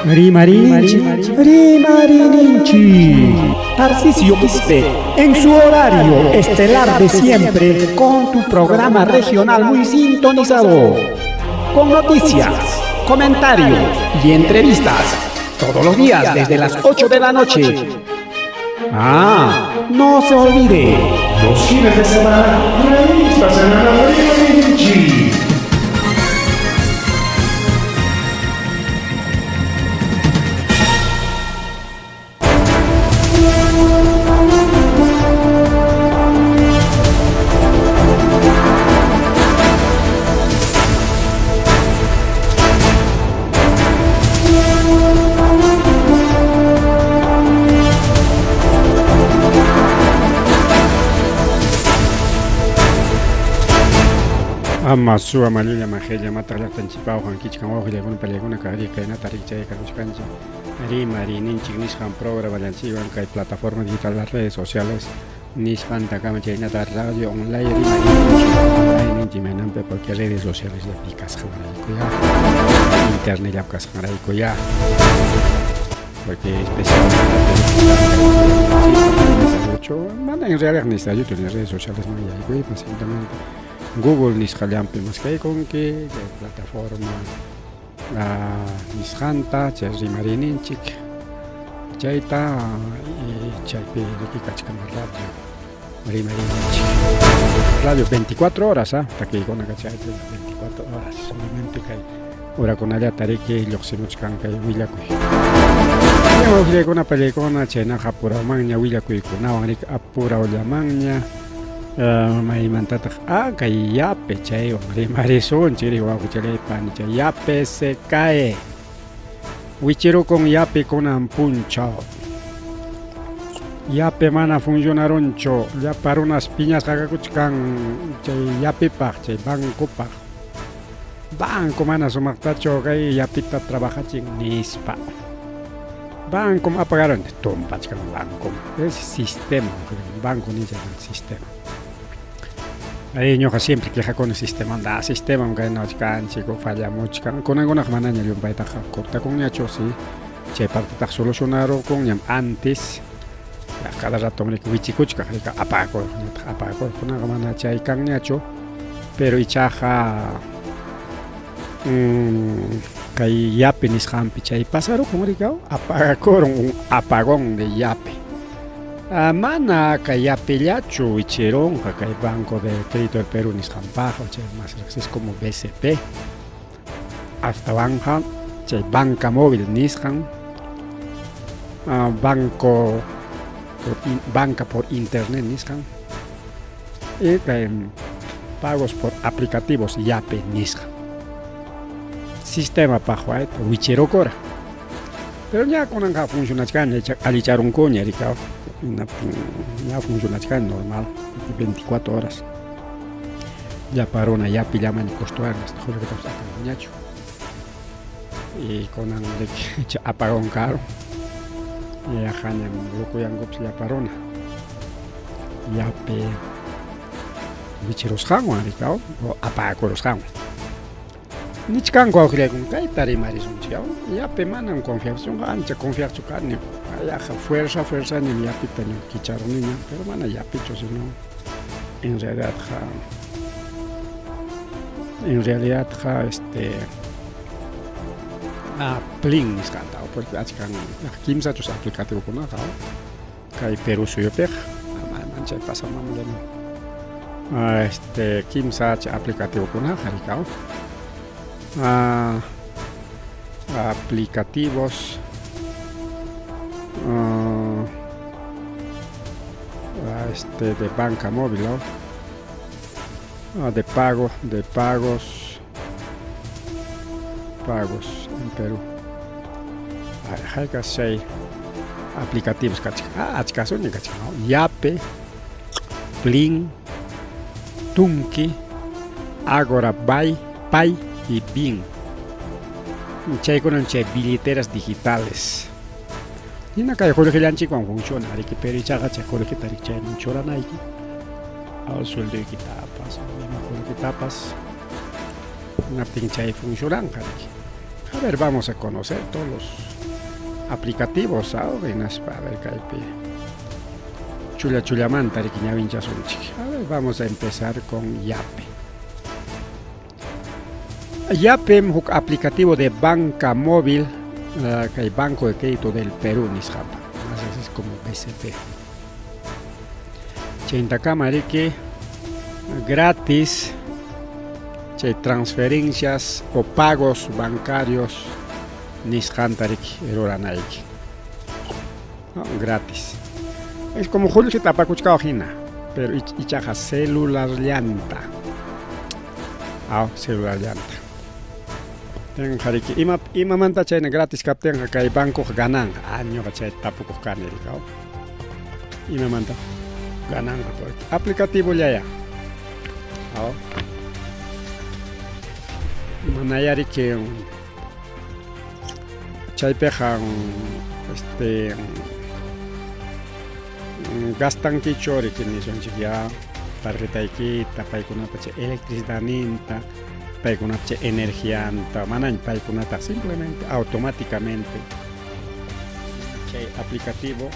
Rimarinchi, Rimarinchi. Tarcisio Quispe, en su horario estelar de siempre, con tu programa regional muy sintonizado, con noticias, comentarios y entrevistas, todos los días desde las 8 de la noche. No se olvide, los fines de semana, revistas en la Rimarinchi. Amasu amalulla majeya matala tanchipao hankichkan wawqilakuna pallaykuna kaqri kaynata rikchayqa kuskanchik Rimarinchi nisqan programa ballanchiwan kay plataforma digital las redes sociales nisqanta kama chaynata radio online Rimarinchi manampe porque redes sociales ya pikasqanraykuya internet ya kasqanraykuya porque especialmente mana en realidad ni está YouTube en redes sociales no hay simplemente Google nisqallampi más que con que plataforma nisqanta chay Rimarinchik chayta chaypi rikikachkama radio Rimarinchik radio 24 horas takiykuna kachaypi 24 horas solamente kay urakunalla tariki lluqsimuchkan kay willakuy wawqiykuna pallaykuna chaynaqa apurawmanña willakuykunawan apurawllamanña maymantataq kay yape chaywan rimarisunchik ri wawqicharaypani chay yape se cae wichirukun yapikunan punchaw yape mana funcionarunchu yaparunas piñas qaqakuchkan chay yapipaq chay banco mana sumaqtachu kay yapita trabajachin nispa banco apagaron tumpachkan banco es sistema banco ni llaman sistema ñuqa siempre queja con el sistema sistema kaynochkanchik fallamuchkan kunankunaq manaña llumpaytaqa cortakunñachu sí chay partetaq solucionarukun ñam antes cada rato wichikuchka apagakurkunaqa mana chay kanñachu pero ichaqa kay yape nisqanpi chay pasarukun rikaw apagakurun un apagón de yape mana kay yapellachu wichirunqa kay Banco de Crédito del Perú nisqanpaqa chay más es como BCP hasta banca chay banca móvil nisqan banca por internet nisqan y pagos por aplicativos yape nisqan sistema paqa wichirukura pero ya kunanqa funcionachkan alicharunkuña rikaw ya funcionachkan normal 24 horas ya paruna yapi llaman costuar hasta juro que estamos ñacho y kunan apagón caro y ajañan lukuyangups ya paruna yape wichirusqanwan rikaw o apagakurusqanwan nichkanku wawqiykun kayta rimarisunchik yape manan confianza ancha confianza kani ayaqa fuerza ni yapita ni kicharuniña pero mana yapichu sino en realidad plin nisqanta porque achkan kimsachus aplicativokunaqa kay Perú suyupik manchay pasamamallaña kimsa aplicativokunaqa rikaw aplicativos de banca móvil de pagos en Perú hay que hacer aplicativos achkasuña yape plin tunki agora pay y BIN chaykunan chay billeteras digitales hina kay qulqillanchikwan funciona pero ichaqa chay qulqita chayman churanayki sueldoykitapas qulqitapas naptin chay funcionanqa A ver, vamos a conocer todos los aplicativos, ¿sabes? A ver, caipi. Chulla manta, riquiña vincha sunchik. A ver, vamos a empezar con Yape. Yape es un aplicativo de banca móvil, que hay Banco de Crédito del Perú, Nisjapa. Es como BCP. Chintacama, riqui, gratis. Transferencias o pagos bancarios Nishantarik Eroranaik. Gratis. Es como Julio que tapa cuchcaojina, pero ichaja celular llanta. Celular llanta. Ten hariki ima manta chayna gratis kapten kay banco ganan. Año chay tapuko kanel kao. Ima manta ganan aplicativo ya. Manayari que chaypejan gastan que chori que ni son ya tarjeta aquí paikuna pache electricidad ninta paikuna pache energía anta manan paikuna ta simplemente automáticamente chay aplicativo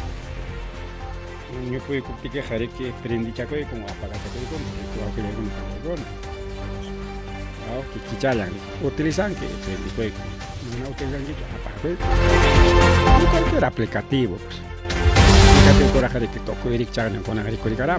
yo puedo que jare que prendi chaco y como apagar con que kichalan utilizan que no utilizan que aparte cualquier aplicativo pues aplicativo coraje de que toco y chagan con agricultura.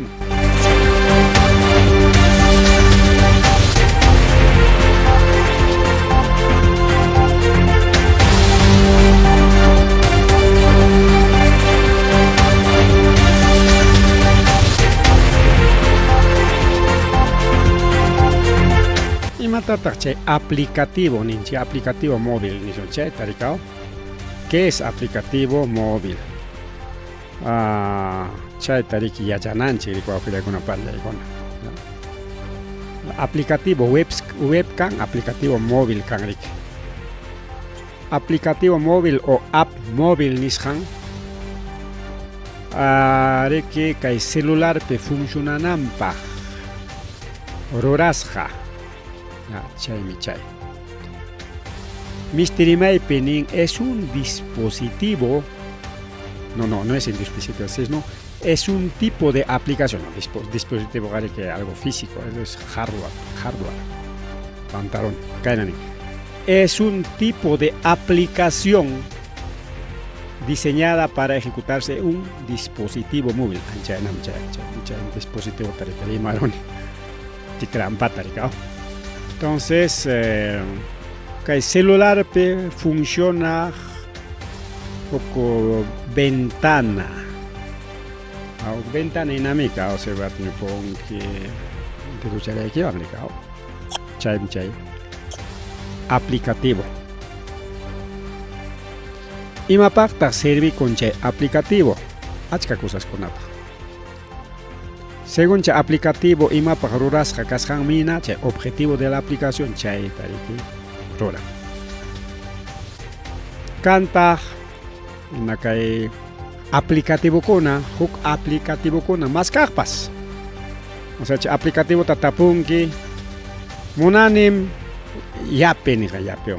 Matatache aplicativo ninchi aplicativo móvil ni son che taricao. ¿Qué es aplicativo móvil? Chay tariki yajananchi rico afila con palla con. Aplicativo webcam aplicativo móvil kanrik. Aplicativo móvil o app móvil nishan. Reki kai celular pe funcionanampa. Rorasja. Chay. Misterimay Penin es un dispositivo. No es el dispositivo, es un tipo de aplicación. Dispositivo que algo físico, es hardware. Pantalón, caenani. Es un tipo de aplicación diseñada para ejecutarse un dispositivo móvil. Dispositivo tarikari maroni. Tikran patarikao. Entonces, el celular funciona como ventana. Ventana dinámica, o sea, que te gustaría que chay. Aplicativo. Y mapacta sirve con chay aplicativo. Hachka cosas con apa. Según el aplicativo imapa ruras hakashan mina, el objetivo de la aplicación chay tariki rura. Canta nakai aplicativo kuna, hook aplicativo kuna más carpas. O sea, el aplicativo tatapunki monanim yape ni yape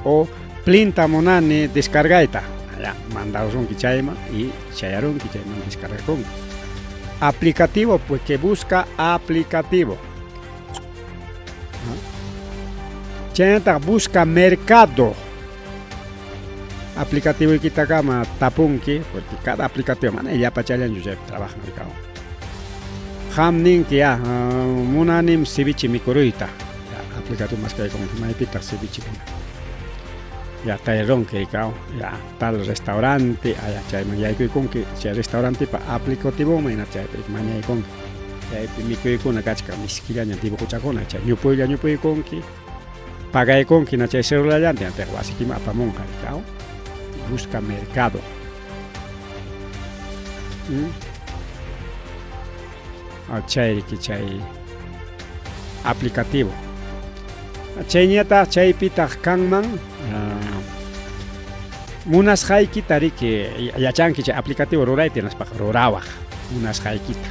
o plinta monani descargaita. Ya mandaros un kichayma y chayaron kichayma descarga con. Aplicativo, pues que busca aplicativo. Chenta busca mercado. Aplicativo y kitagama tapunki, porque cada aplicativo, ya pachayan yo trabaja en mercado. Hamnin que ya, munanim ceviche mikuruita. Aplicativo más que hay como maipita ceviche. Ya taerón que ya tal restaurante allá chay ya con que chay restaurante para aplicativo mañana chay mañana con chay mi que con la cacha mis quilanya tipo cochacona chay yo puedo con que paga con que na chay celular ya te así que mapa monja busca mercado. Chay que chay aplicativo. Chayñata chaypita kanman munas haykita riki yachanki chay aplicativo rurayta naspaq rurawaq munas haykita.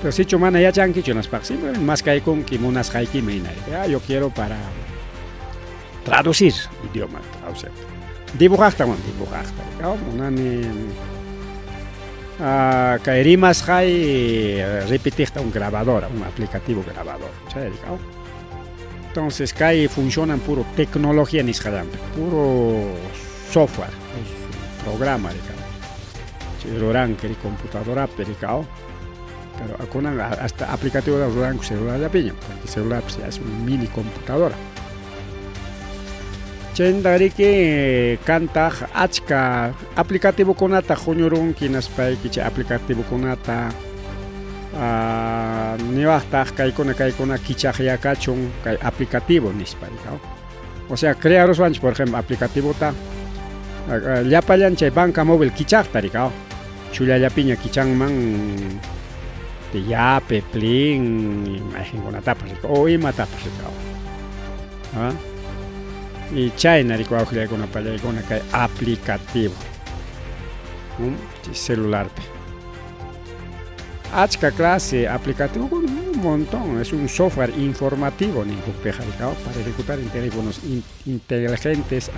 Pero si chumana yachanki naspaq simplemente más kaykunki munas hayki meynay. Yo quiero para traducir idioma, traducir. Dibujar también, dibujar. Unani rimas hay repetir un grabador, un aplicativo grabador. Entonces que funcionan puro tecnología ni puro software, programa, Roran que computadora pericao, pero hasta aplicativo de Roran celular de piña, porque celular es un mini computadora. Chendari que canta achka aplicativo konata jonyorun kinaspai kiche aplicativo konata niwahta kaikona kichahya kachun kai aplicativo nispai. O sea, crear los por ejemplo aplicativo ta llapayan chay banca móvil kichahtari kao. Chula llapiña kichangman de yape plin imagen konata o ima tapas kao. Y China recuerda con una palabra con que aplicativo, celular. Achka clase aplicativo con un montón, es un software informativo para ejecutar en teléfonos inteligentes,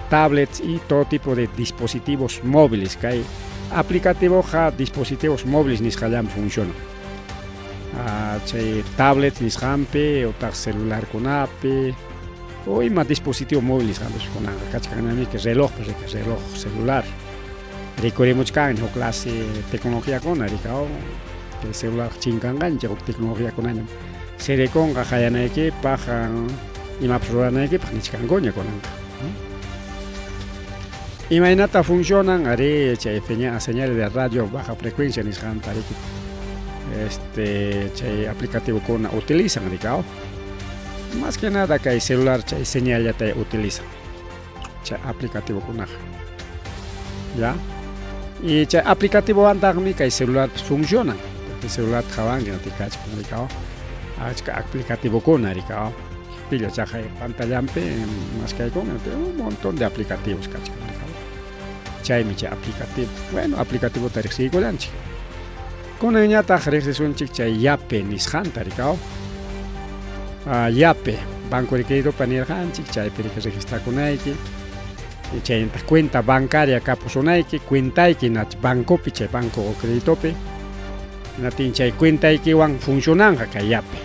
tablets y todo tipo de dispositivos móviles que hay. Aplicativo dispositivos móviles ni siquiera funcionan. Tablets ni siquiera o celular con app. Hoy más dispositivos móviles con que reloj celular. Recordemos que en clase tecnología con el celular chingangan ya tecnología con año. Se reconga hayana que paja y más programa que para chingangoña con Imagínate funcionan haré señales de radio baja frecuencia ni aplicativo con utilizan más que nada que el celular hay señal ya te utiliza aplicativo con ya y aplicativo anda que el celular funciona porque el celular trabaja no te cacho aplicativo con pilla ya hay pantalla más que hay con un montón de aplicativos cacho aplicativo bueno aplicativo te sigo lanchi con el ñata un chicha yape nishanta yape banco de crédito para ir hanchik chay pero que registra con Nike chay cuenta bancaria capusonaiki cuenta que nach banco piche banco o crédito pe natin chay cuenta que van funcionan ka yape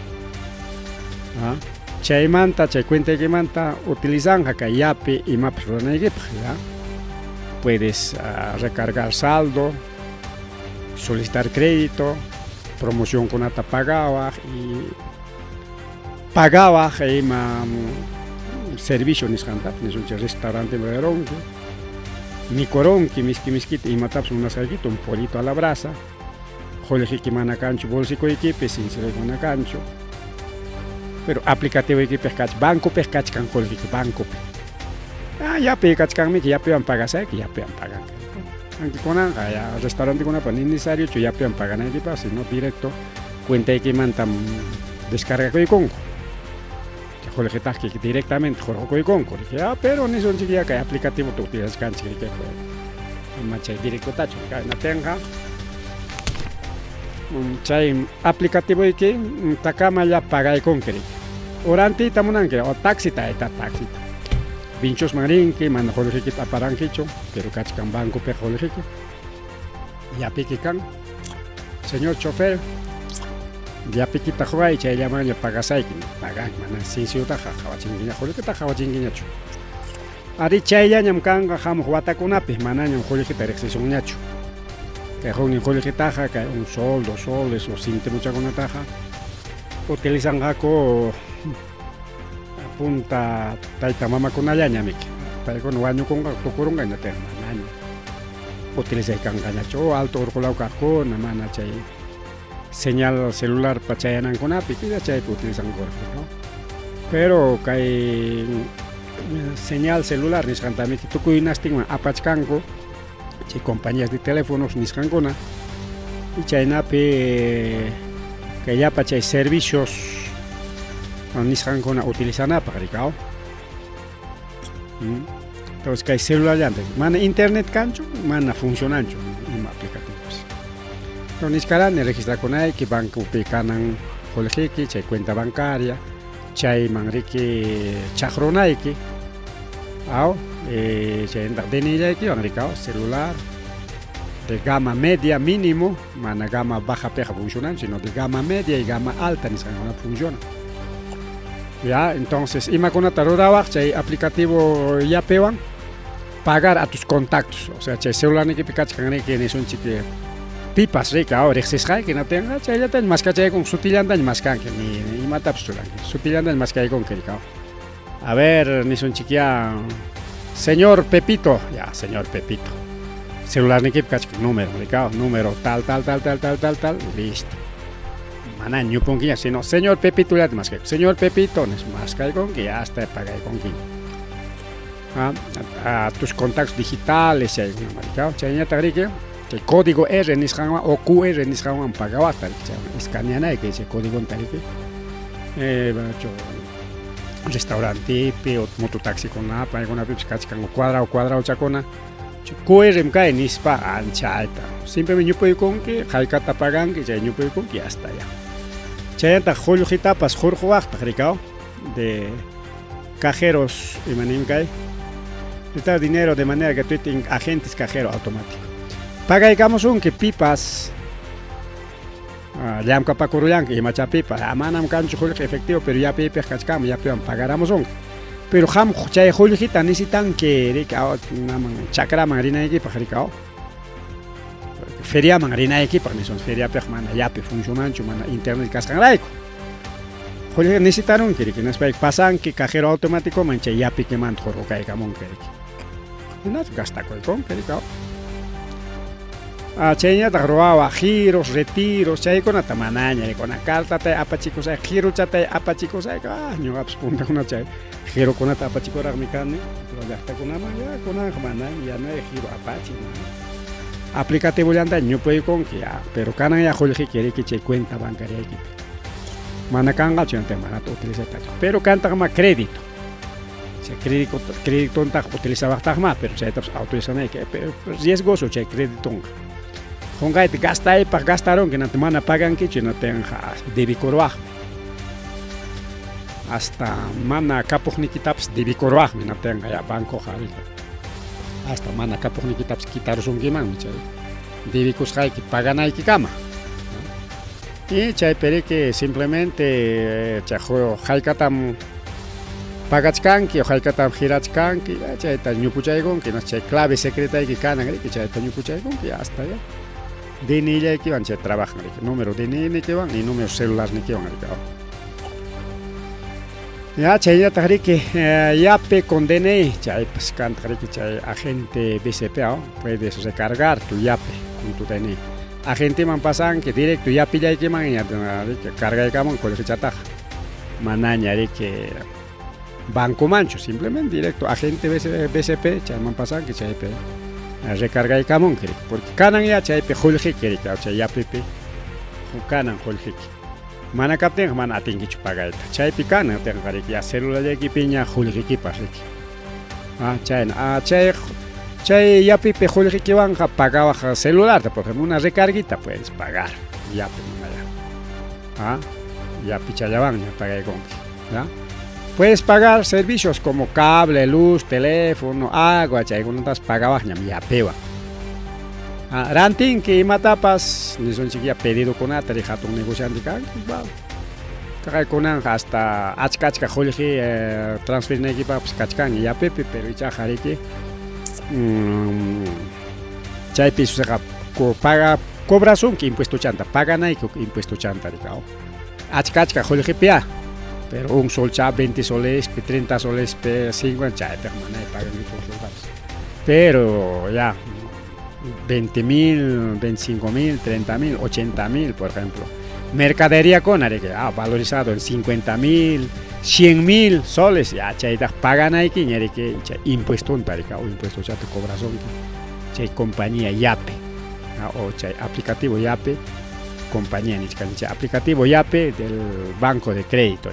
chay manta chay cuenta que manta utilizan ka yape y más personaje puedes recargar saldo, solicitar crédito, promoción con ata pagaba y servicio ni scanta ni un restaurante veronki ni coronki miskit y mataps unas un polito a la brasa joleji que mana cancho bolsico equipe sin ser una cancho pero aplicativo equipe pescach banco pescach can joleji banco ya pescach can mi que ya pean pagar que ya pean pagar aunque con ya restaurante con apa necesario ya pean pagar aquí pasa no directo cuenta que mantam descarga con que directamente con Concord. Pero ni son chiquilla que aplicativo tú tienes cancha que fue. Macha directo tacho, que no tenga. Chay aplicativo que takama ya paga con que. Orante tamunan que o taxi ta taxi. Vinchos marín que manda joder que paran quicho, pero cachcan banco pe joder que. Ya piquican. Señor chofer, ya piquita juega y chay llaman ya pagasai pagan mana si ta jawachingiña joder que ta jawachingiña chu ari chay ya ñam kanga jam juata kunapi mana ñam joder que terexi ñachu que joder joder que taja que un sol, 2 soles o sinte mucha con taja utilizan jaco punta taita mama con ayaña mik tai con waño con tokurunga na terma naño utiliza kanga chu alto urkulau kako na mana chay señal celular pachayanan con api que ya chay utilizan gordo, ¿no? Pero que señal celular ni scantami que tu cuinastigma apachcanco che compañías de teléfonos ni scancona y chaynape que ya pachay servicios ni scancona utilizan apagricao entonces que celular ya mana internet cancho mana funcionancho y aplicativos entonces, cada registra con ahí que banco pecanan colegio, che cuenta bancaria, chay manriki chakronaiki aw chay denillayki manrika celular de gama media mínimo, mana gama baja peja funcionan, sino de gama media y gama alta ni no funciona. Ya, entonces, imagina tarura chay aplicativo ya pewan pagar a tus contactos, o sea, chay celular ni que picach kan que ni son chique pipas rica ahora existe que no tenga chay ya ten más chay con sutilanda ni más can que ni mata psulan. Sutilanda ni más que con que a ver, ni son chiquia señor Pepito, ya, señor Pepito. Celular ni que número, número tal, listo. Mana ñu pongo sino señor Pepito ya más que señor Pepito es más que con que ya está pagar con que a tus contactos digitales ya una maricao, ya te que el código R ni escama o QR ni escama pagaba tal que escanean que ese código tal que restaurante o mototaxi con la para una con cuadrado chacona QR MK ni spa anchaita simplemente yo puedo con que jaicata pagan que ya yo puedo con que hasta ya chayanta joljita pas jorjoak ricao de cajeros y manimkai está dinero de manera que tú tienes agentes cajero automático paga digamos un que pipas llam capa curuyan que macha pipa amanam cancho jolj efectivo pero ya pipa cachcam ya pean pagaramos un pero ham chay joljita necesitan que ricao chakra marina aquí para ricao feria mangarina aquí para son feria permana ya pe funcionan chumana internet cascan laico joder necesitaron que nos pasan que cajero automático mancha ya pe que man joro kai camon que no gasta con que chenya ta roba giros retiros chay con atamanaña con la carta te apachicos ay giro chate apachicos ay no aps punta una chay giro con apachicos ragmicane pero ya está con ama ya con amana ya no hay giro apachi aplicativo ya anda ñu puede con que pero kana ya jolji quiere que che cuenta bancaria aquí manakanga chante mana to utiliza pero canta más crédito se crédito tonta utiliza bastante más pero se autorizan que riesgoso che crédito con que te gasta ahí para gastaron que no te mana pagan que no tenga debicoroa hasta mana kapojnikitaps debicoroa no tenga ya banco jali hasta mana kapojnikitaps quitar un giman debicos hay que pagan ahí que cama y chay pere que simplemente chajo haikatam pagachkanki o haikatam hirachkanki chay ta ñupuchaygon que no chay clave secreta que canan que chay ta ñupuchaygon que hasta ya DNI ya que van a trabajar, número DNI ni que van y número celular ni que van ya chay ya tahri que ya pe con DNI chay pues can tahri que chay agente BCP puedes recargar tu yape con tu DNI agente man pasan que directo ya pilla que man ya que carga de camón con el chata manaña que banco mancho simplemente directo agente BCP chay man pasan que chay pe recarga de camón porque canan ya chay pe jolji que chay ya pepe canan jolji mana capten mana atingi chupaga chay pe canan tenga que ya celular ya que piña jolji que pasa chay ya pepe jolji que van a pagar celular por ejemplo una recarguita puedes pagar ya pe ya picha ya van ya pagar con ya puedes pagar servicios como cable, luz, teléfono, agua, chay con otras pagabas ya peba. Ranting que matapas ni son chiquilla pedido con atari un negociante kan, wow. Con hasta achkachka jolji transfer ne equipa kachkan ya pepe pero ya jariki chay piso se paga cobras un que impuesto chanta, pagan ahí que impuesto chanta ricao. Achkachka jolji pia. Pero un sol cha 20 soles, 30 soles, 50 cha permanente pagan pero ya 20.000, 25.000, 30.000, 80.000 por ejemplo. Mercadería con que valorizado en 50.000, 100.000 soles, ya cha pagan ahí que impuesto un tarica o impuesto cha te cobras un cha compañía Yape o cha aplicativo Yape. Compañía ni aplicativo Yape del banco de crédito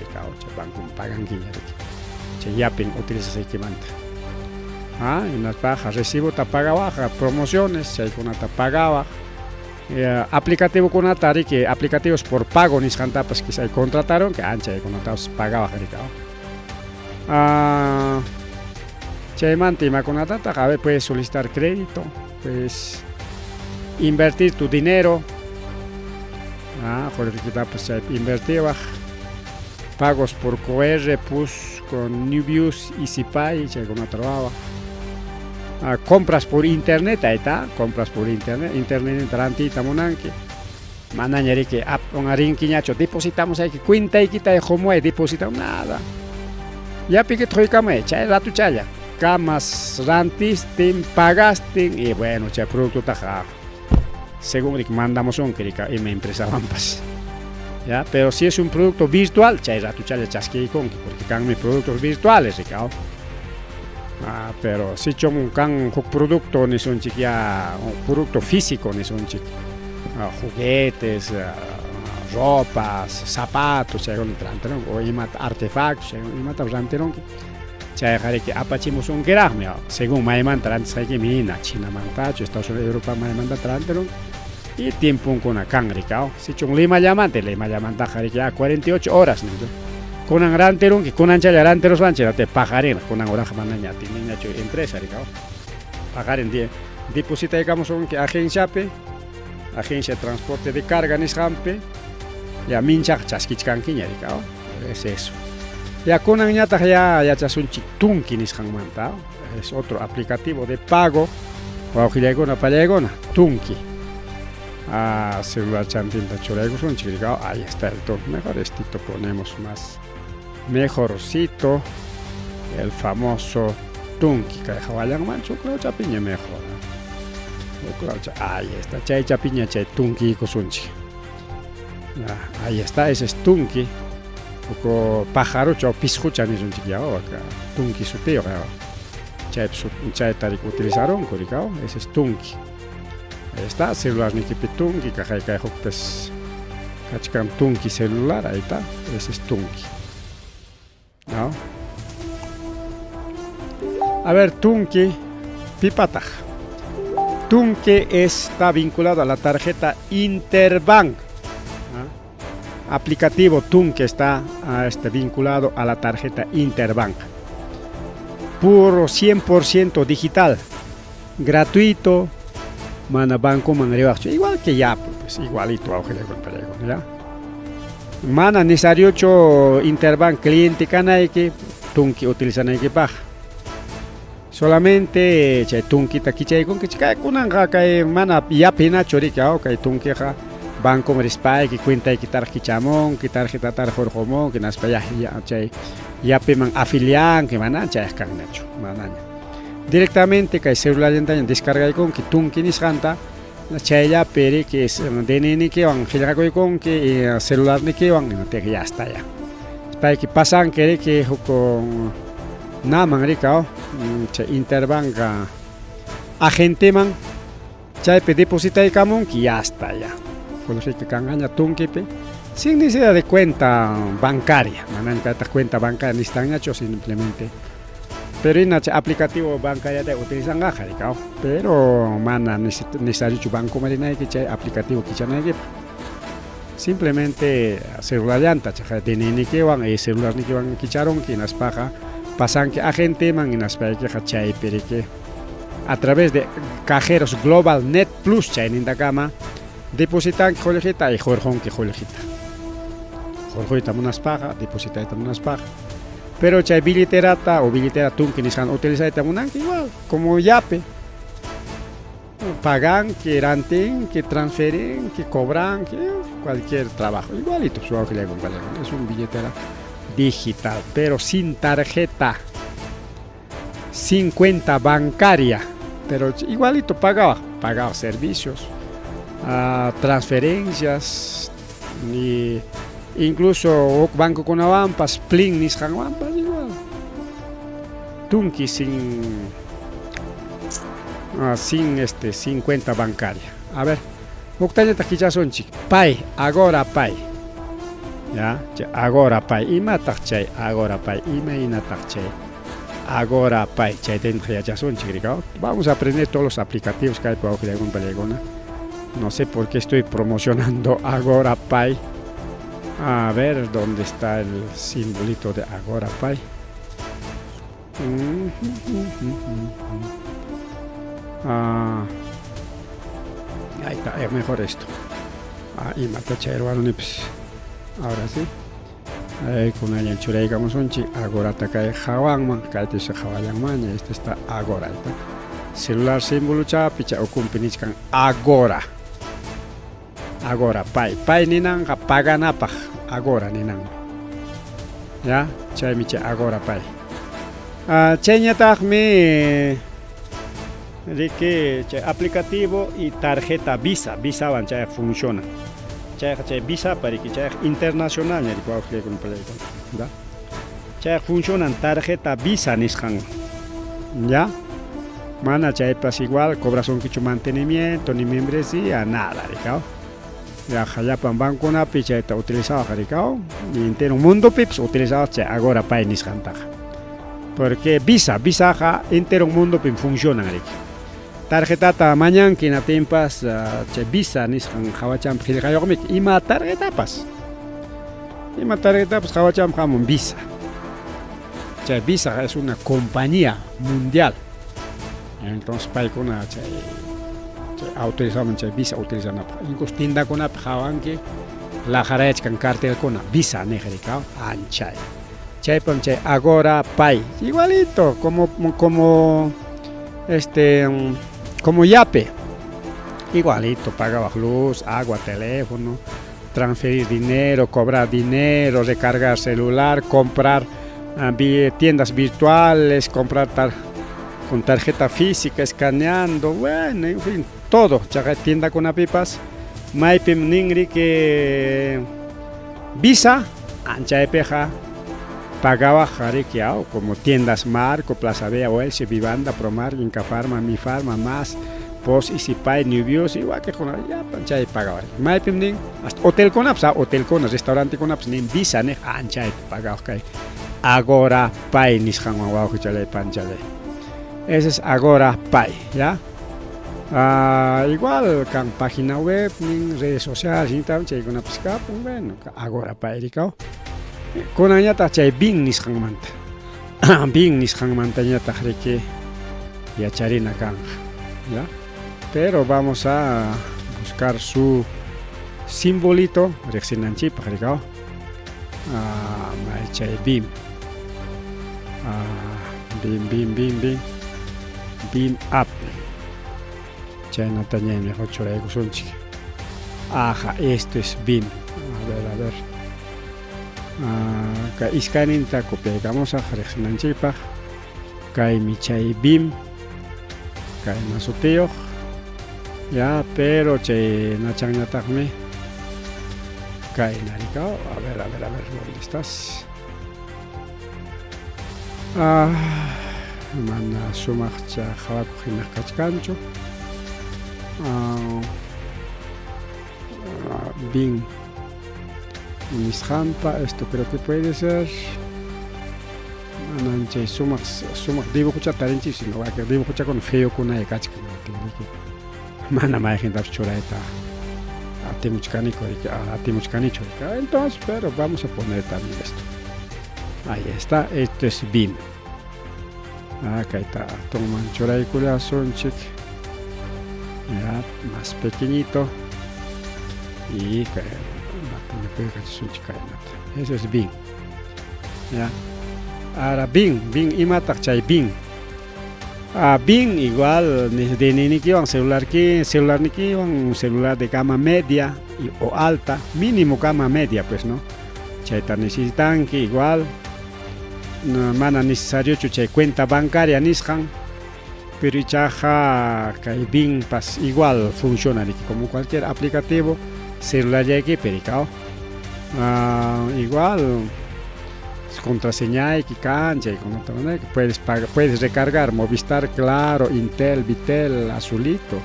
banco pagan Yape utiliza ese que manda en las bajas recibo ta paga baja promociones si hay una ta paga baja aplicativo con Atari que aplicativos por pago ni pues que se contrataron que ancha con atados pagaba jericao. Chaimante con Atata a puedes solicitar crédito, puedes invertir tu dinero. Pues invertir pagos por QR, PUS con Nubius, EasyPay, con otra trabajo. Compras por internet, ahí está, compras por internet entrantita monanque. Manañari que un arinquiñacho, depositamos ahí que cuenta y quita de como depositamos nada. Ya pique troicame, chay rato chaya. Camas rantisten, pagasten y bueno, chay producto taja. Según que mandamos un que y me empresa vampas. Ya, pero si es un producto virtual, chay rato chaya chasque con porque can mis productos virtuales, Ricardo. Pero si son un producto ni son chiquia, un producto físico ni son chiquia, juguetes, ropas, zapatos, o artefactos, que apachimos un grame, según Maiman Trans, que mina, China Mantacho, Estados Unidos, Europa, Maiman Trantero, y tiempo con una cangricao. Si son Lima llamante 48 horas. Con un gran terón que con ancha gran teros lancha te pagaré con una hora manaña tiene hecho empresa ricao pagar en día deposita digamos un que agencia de transporte de carga ni jampe ya mincha chasquichcanquiña ricao es eso ya con una ñata ya chasun chitunki ni jamanta es otro aplicativo de pago o gilegona palegona tunki celular chantinta chorego son chiricao ahí está el todo mejor estito ponemos más mejorcito el famoso tunki que vayan mancho creo chapiña mejor ahí está chay chapiña chay tunki cosunchi ahí está ese es tunki poco pájaro chao piscucha ni sunchi ya acá tunki supeo chay tarik utilizaron coricao ese es tunki ahí está celular ni que tunki que pues cachcam tunki celular ahí está ese es tunki. ¿No? A ver, Tunki, Pipataj. Tunki está vinculado a la tarjeta Interbank. Aplicativo Tunki está vinculado a la tarjeta Interbank. Puro 100% digital. Gratuito. Mana banco manribacho. Igual que ya, pues igualito ¿ya? Mana necesario Interbank cliente canal que Tunki utilizan en que paga. Solamente chay Tunki taquiche con que chica con mana ya pena chorica que Tunki banco marispay que cuenta que tarjichamón que tarjeta tarjorjomón que nas ya chay ya peman afilian que mana chay cagnacho mana directamente que celular descarga con que Tunki ni santa la chaya pere que es DNN que van girar con que celular ni que van no te ya está ya para que pasan que con nada man rica Interbank agente man chay pe deposita y camón que ya está ya con que cangaña Tunki pe sin necesidad de cuenta bancaria manan cuenta bancaria ni están hechos simplemente. Pero en el aplicativo bancario te utilizan gajaricao, pero mana necesario banco marina que che aplicativo que ya no hay simplemente celular llanta chaja tiene ni que van y celular ni que van quicharon que nas paga pasan que agente man y nas paga que hachai pero que a través de cajeros Global Net Plus chay en la cama depositan colegita y jorjón que colegita jorjita unas paga depositan unas paga. Pero chay biliterata o billetera Tunki ni san utiliza tamunan igual como Yape pagan que ranten que transferen que cobran que cualquier trabajo igualito su es un billetera digital pero sin tarjeta sin cuenta bancaria pero igualito pagaba servicios transferencias y incluso banco con avampas, plin ni avampas igual. Tunki sin cuenta bancaria. A ver, octanya taquilla son chic. Pay, agora pay. Ya, agora pay. Ima tachay, agora pay. Ima ina tachay. Agora pay. Chay tendría ya son chic. Vamos a aprender todos los aplicativos que hay para que algún pelegona. No sé por qué estoy promocionando Agora Pay. A ver dónde está el simbolito de Agora Pay. Ahí está, es mejor esto. Y mata pues. Ahora sí. Con el churei como sonchi. Agora takai hawang man. Kaite se hawayang man. Este está Agora. Celular símbolo chapicha o kumpinichkan Agora. Agora Pay. Pay ninang paganapaj. Agora ninang. Ya, chay miche Agora Pay. Cheñatag mi de que aplicativo y tarjeta Visa. Visa van chay funciona. Chay Visa para que chay internacional ni cual fue con película. ¿Ya? Chay funcionan tarjeta Visa nishan. ¿Ya? Mana chay pas igual cobras un quicho mantenimiento ni membresía nada, ¿ricao? Ya Jayapan banco na picha está utilizado, ¿ricao? Y entero mundo pips utilizado chay Agora Pay nishan taj. Porque Visa ja entero mundo pin funciona aquí. Tarjeta ta mañana que na tempas che Visa nishan hawacham khilqayogmik ima tarjeta pas hawacham hamon Visa. Che Visa es una compañía mundial. Entonces pay kuna che autorizamos che Visa utilizan incluso tinda kuna hawanki la jarech kan cartel kuna Visa nejerika anchay. Che Agora Pay, igualito como Yape, igualito, paga luz, agua, teléfono, transferir dinero, cobrar dinero, recargar celular, comprar tiendas virtuales, comprar con tarjeta física, escaneando, bueno, en fin, todo, tienda con apipas, maipim ningri que Visa, ancha de peja. Pagaba Jariquiao como tiendas Marco, Plaza Bea, Oelche, Vivanda, Promar, Inca Farma, Mi Farma, Más, Pos, Isipay, Nubios, igual que con ya pancha y pagaba. Maipim hasta hotel con apps, restaurante con apps, nin Visa, ne ancha y pagaba. Agora Pay, nishan guau, chale, panchale. Ese es Agora Pay, ¿ya? Igual con página web, nin redes sociales, y tal, chay con apps, bueno, Agora Pay, ricao. Con añata chay bing nishan manta. Bing nishan manta añata que ya charina kan. ¿Ya? Pero vamos a buscar su simbolito. Rexinanchi pajaricao. Chay bim. Bim. Bim up. Chay nataña mejor choray kusunchi. Ajá, esto es bim. A ver. Ka iskanin ta kopegamos a Rexinanchipa. Kai michay bim. Kai masuteo. Ya, pero che nachanatagme. Kai naricao. A ver, ¿dónde estás? Mana sumachcha jawakujinak kachkancho. Bim. Nishampa, esto creo que puede ser. Mananche sumak dibujo tarinchi si no va que dibujo con feo con una ekachi mana mai gente churaita atimuchkani churika. Entonces, pero vamos a poner también esto. Ahí está, esto es BIM. Acá está, toman churai corazón chic. Ya, más pequeñito. Y eso es BIM. Ya. Ahora BIM imatak chay BIM. BIM igual de niki un celular niki un celular de gama media o alta, mínimo gama media pues no. Chay necesitan que igual no mana necesario chay cuenta bancaria nishan. Pero chaja kay BIM pas igual funciona como cualquier aplicativo celular ya que pericao. Igual contraseña y cancha y como que puedes recargar Movistar, Claro, Intel, Vitel, Azulito.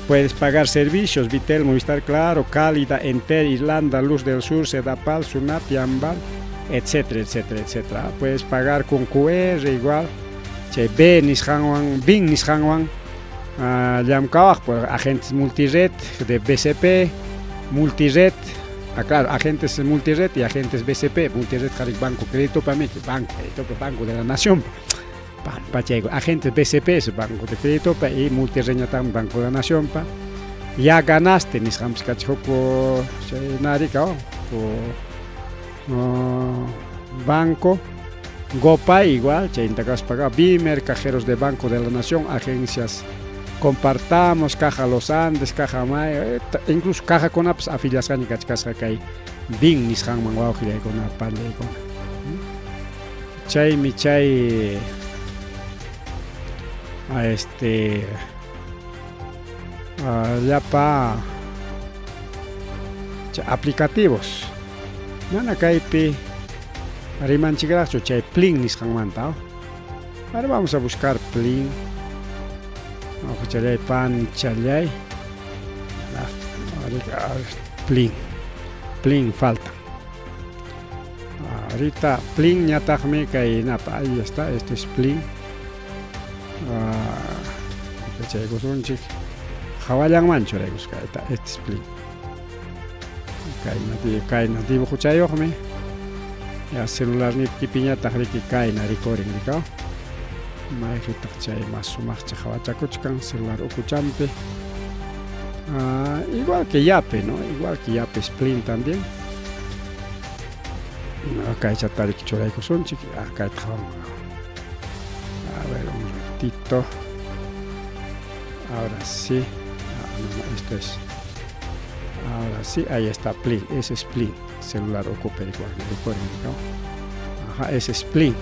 Puedes pagar servicios Vitel, Movistar, Claro, Cálida, Entel, Irlanda, Luz del Sur, Sedapal, Sunat, Yambal, etcétera. Puedes pagar con QR igual. Bing Nishanwan, llamkawaj por agentes multired de BCP, multired, claro, agentes multired y agentes BCP, multired harik Banco Crédito para Banco de la Nación. Agentes BCP es Banco de Crédito y multired también Banco de la Nación. Ya ganaste, ni sabemos que por Banco Gopa igual, Bimer, cajeros de Banco de la Nación, agencias Compartamos, Caja Los Andes, Caja Maya, incluso Caja Conaps, afiliación y Casa Kai, Bing, Nishan Manguao, Gilecona, Panlecona. Chay, mi chay, ya pa aplicativos. Nana Kaipi, Ariman Chigracho, Chay, Pling, Nishan Mantao. Ahora vamos a buscar Pling. Chalay pan chalay. Pling falta. Ahorita Pling ñataqmi kay napa, ahí está, este es Pling. Chaykusunchik hawallanmanchu raykusqa, este es Pling. Kayna dibujuchayuqmi. Ya celular ni kipiñataq riki kayna recording rikaw. Maijitaq chay mas sumaqcha hawachakuchkan celular ukuchampi. Igual que Yape, ¿no? Igual que Yape Splin también. Acá ya está el churaykusunchik, acá está. A ver, un ratito. Ahora sí. No, esto es. Ahora sí, ahí está Splin, ese es Splin. Celular ocupa igual, ¿no? Ajá, ese es Splin.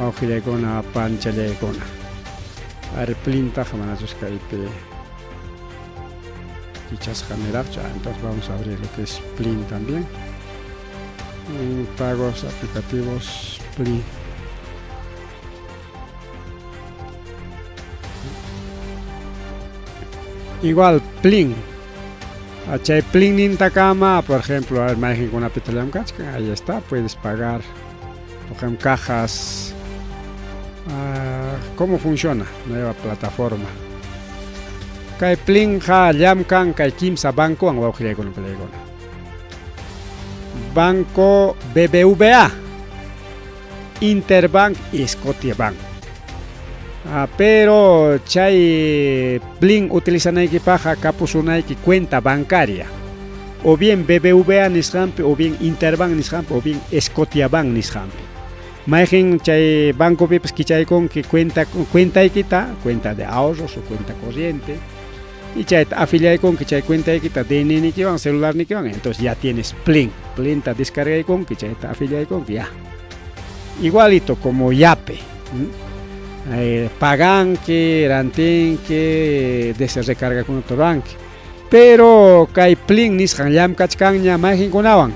Ojilegona, panchalegona. Arplinta, jamanasus caipe. Dichas generar, entonces vamos a abrir lo que es Plin también. Pagos aplicativos Plin. Igual Plin. Chay Plin Nintakama, por ejemplo, a ver, con una petroleum catch, ahí está, puedes pagar, por ejemplo, cajas. ¿Cómo funciona? Nueva plataforma. Kai Plin ha llamkan kai kimsa banco ang wawkilekon pelegona. Banco BBVA, Interbank y Scotiabank. Pero chay Plin utilizan paja kapusunaiki cuenta bancaria. O bien BBVA nishampi, o bien Interbank nishampi, o bien Scotiabank nishampi. Majen chay banco pipes que con que cuenta cuenta de ahorros o cuenta corriente. Y chay afiliado con que chay cuenta quita DNI ni que van, celular ni que van, entonces ya tienes Plin ta descarga con que chay afiliado con que ya. Igualito como Yape. Pagan que ranten que se recarga con otro banco. Pero kai Plin nishan yam kachkanya majen con awan.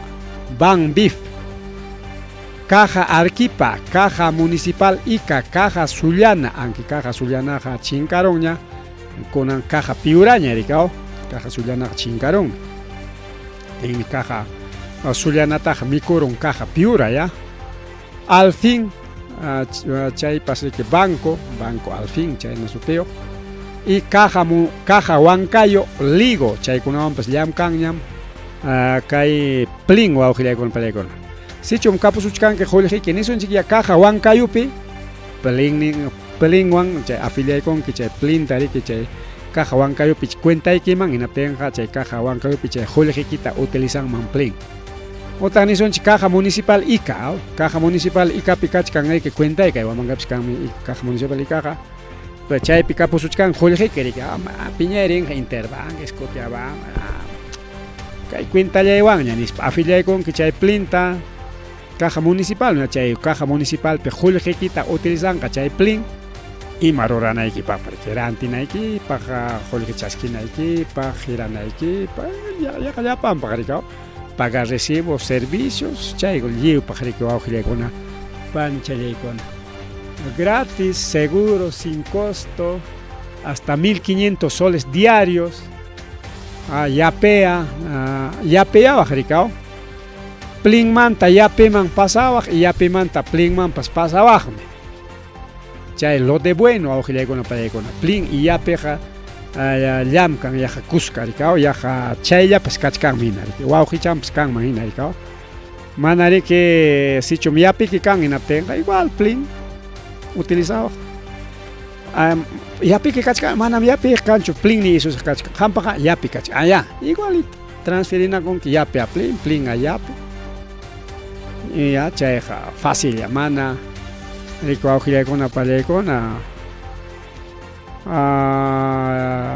Ban Bif. Caja Arquipa, Caja Municipal Ica, Caja Zuliana, aunque Caja Zuliana chincaroña, con Caja Piuraña, Caja Zuliana chincarón. En Caja Zuliana taja micoron Caja Piura, ya. Al fin, chay pasa que banco al fin, chay no suteo. Y Caja Huancayo, Ligo, chay con pues yam kanyam, kay Plin o auxilia con pelecon. Si chum kapusuchkan que jolje que ni son chiquilla Caja Huancayupi, Plin wan chay afiliado con que chay Plin tari que chay Caja Huancayupi cuenta y quiman y na tenga chay Caja Huancayupi chay jolje quita utilizan man Plin. Otra ni son Caja Municipal Ica, Caja Municipal Ica pikachkan que cuenta y que vamos a Caja Municipal Ica. Pero chay pikapusuchkan jolje que piñerin Interbank, Scotiabank, kay cuenta ya igual ya ni afiliado con que chay Plin ta Caja Municipal, no chay Caja Municipal pe jolje quita utilizan chay Plin y marorana equipa porque rantina equipa jolje chaskina equipa girana equipa ya pan pagaricao pagar recibos servicios chay golliu pagaricao auxilegona pan chalecona gratis seguro sin costo hasta 1500 soles diarios. Yapea pagaricao Plin manta Yape man pasawak y Yape manta Plin man pasawak. chay lo de bueno awjilaykuna pallaykuna plin y yapiqa llamkan yaqa kuska rikaw yaqa chayllapas kachkanmi hina riki wawqichanpas kanman hina rikaw mana riki sichum yapiki kan hinaptinqa igual plin utilizawaq yapiki kachkan manam yapi kanchu plin ni isus kachkan qampaqa yapi kachkan ya igualito transferinakunki yapi a plin a yapi y ya chayqa fácil ya mana riki awjilaykuna pallaykuna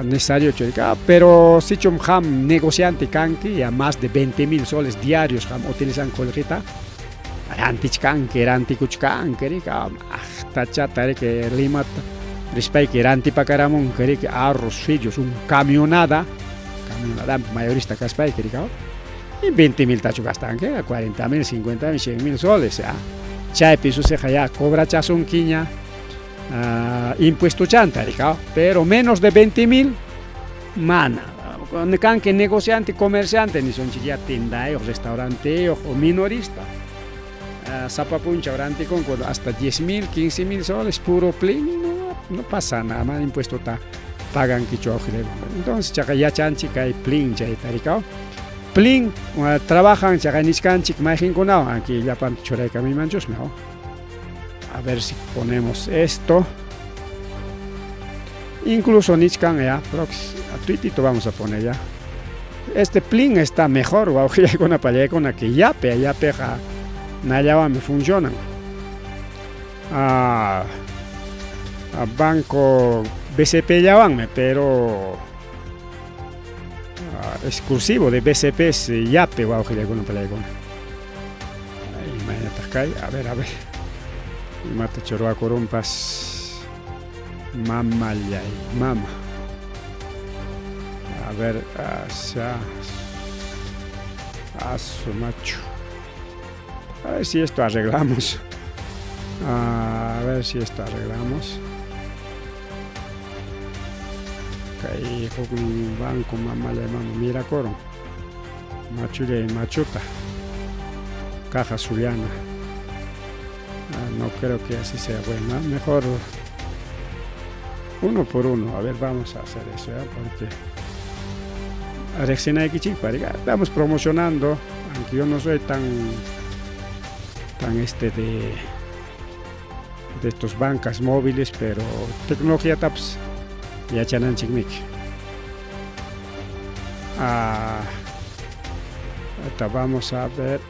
necesario churika, pero si chum ham negociante kanki ya más de 20.000 soles diarios ham utilizan colgita rantic kanki ranticuchkanki rika tachata que limat respect que ranti pakaramun que arroz fillos un camionada mayorista caspay que rika y 20.000 tachu gastan que 40.000 50.000 100.000 soles ya chay piso se ya cobra chasun quiña impuesto chanta, pero menos de 20.000 mana. Con que negociante, comerciante, ni son chiquilla tienda o restaurante o minorista. Zapapuncha, orante con hasta 10.000, 15.000 soles, puro plin, no pasa nada, más impuesto está pagan que entonces, ya chanchi que hay plin, ya está plin, trabajan, ya niscan chic, imagín con aquí ya pan choreca mi manchos mejor. A ver si ponemos esto. Incluso Nichkan ya, a tuitito vamos a poner ya. Este plin está mejor, o con una pallaykuna que yape nayawa me funcionan. A banco BCP yawanme, pero exclusivo de BCP es yape o con una pallaykuna. A ver. Mata chorwa corumpas mama mama a ver su macho a ver si esto arreglamos Kai un banco mama mira coro machuta caja zuliana. No creo que así sea bueno, mejor uno por uno. A ver, vamos a hacer eso, ¿eh? Porque estamos promocionando, aunque yo no soy tan de estos bancas móviles, pero tecnología taps ya chanan chigmik. Vamos a ver.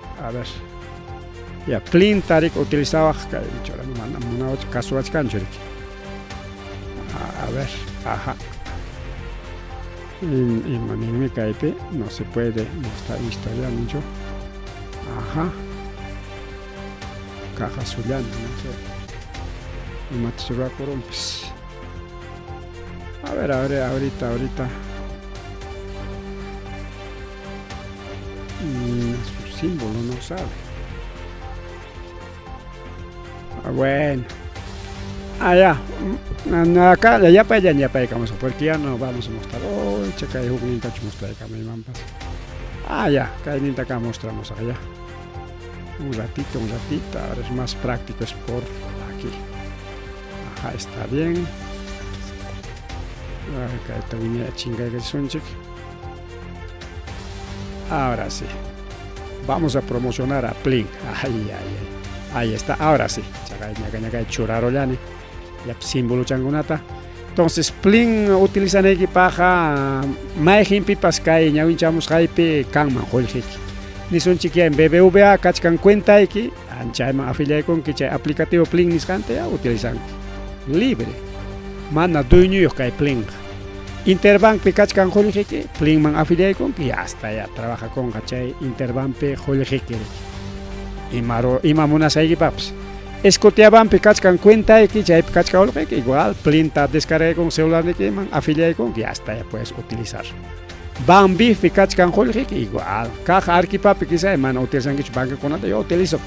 Ya, plin tarik utilizaba una casual canchurik. A ver, ajá. Y manimi caipe no se puede mostrar historia mucho. Ajá. Caja zuliana, no sé. Y matsura corumpis. A ver, ahorita. Su símbolo no sabe. Bueno, ya, acá, ya para allá, vamos a porque ya no vamos a mostrar. Checa de jugo tacho mostrar acá, mi mampas. Ya, acá acá mostramos allá. Un ratito, ahora es más práctico, es por aquí. Ajá, está bien. Acá está una chinga de sonchik. Ahora sí, vamos a promocionar a Plin. Ahí está, ahora sí. Churarolane, ya símbolo changunata. Entonces, plin utilizan equipaja, maejin pipas kai, ñawinchamos jaipe, kanman, holjiki. Ni son chiquia en BBVA, kachkan cuenta aquí, anchaima afiliado con que aplicativo plin niscante ya utilizan libre. Mana dueño yo kai plin. Interbank pe kachkan holjiki, plin man afiliado con que hasta ya trabaja con kachay Interbank pe holjiki. Y mamunas equipaps. Escoteaban picachcan cuenta aquí, ya picachca que igual, plinta descarga con celular de que man, afiliado con que hasta ya puedes utilizar. Bambi picachcan que igual, caja arquipa quizá man utilizan que banca con nada, yo utilizo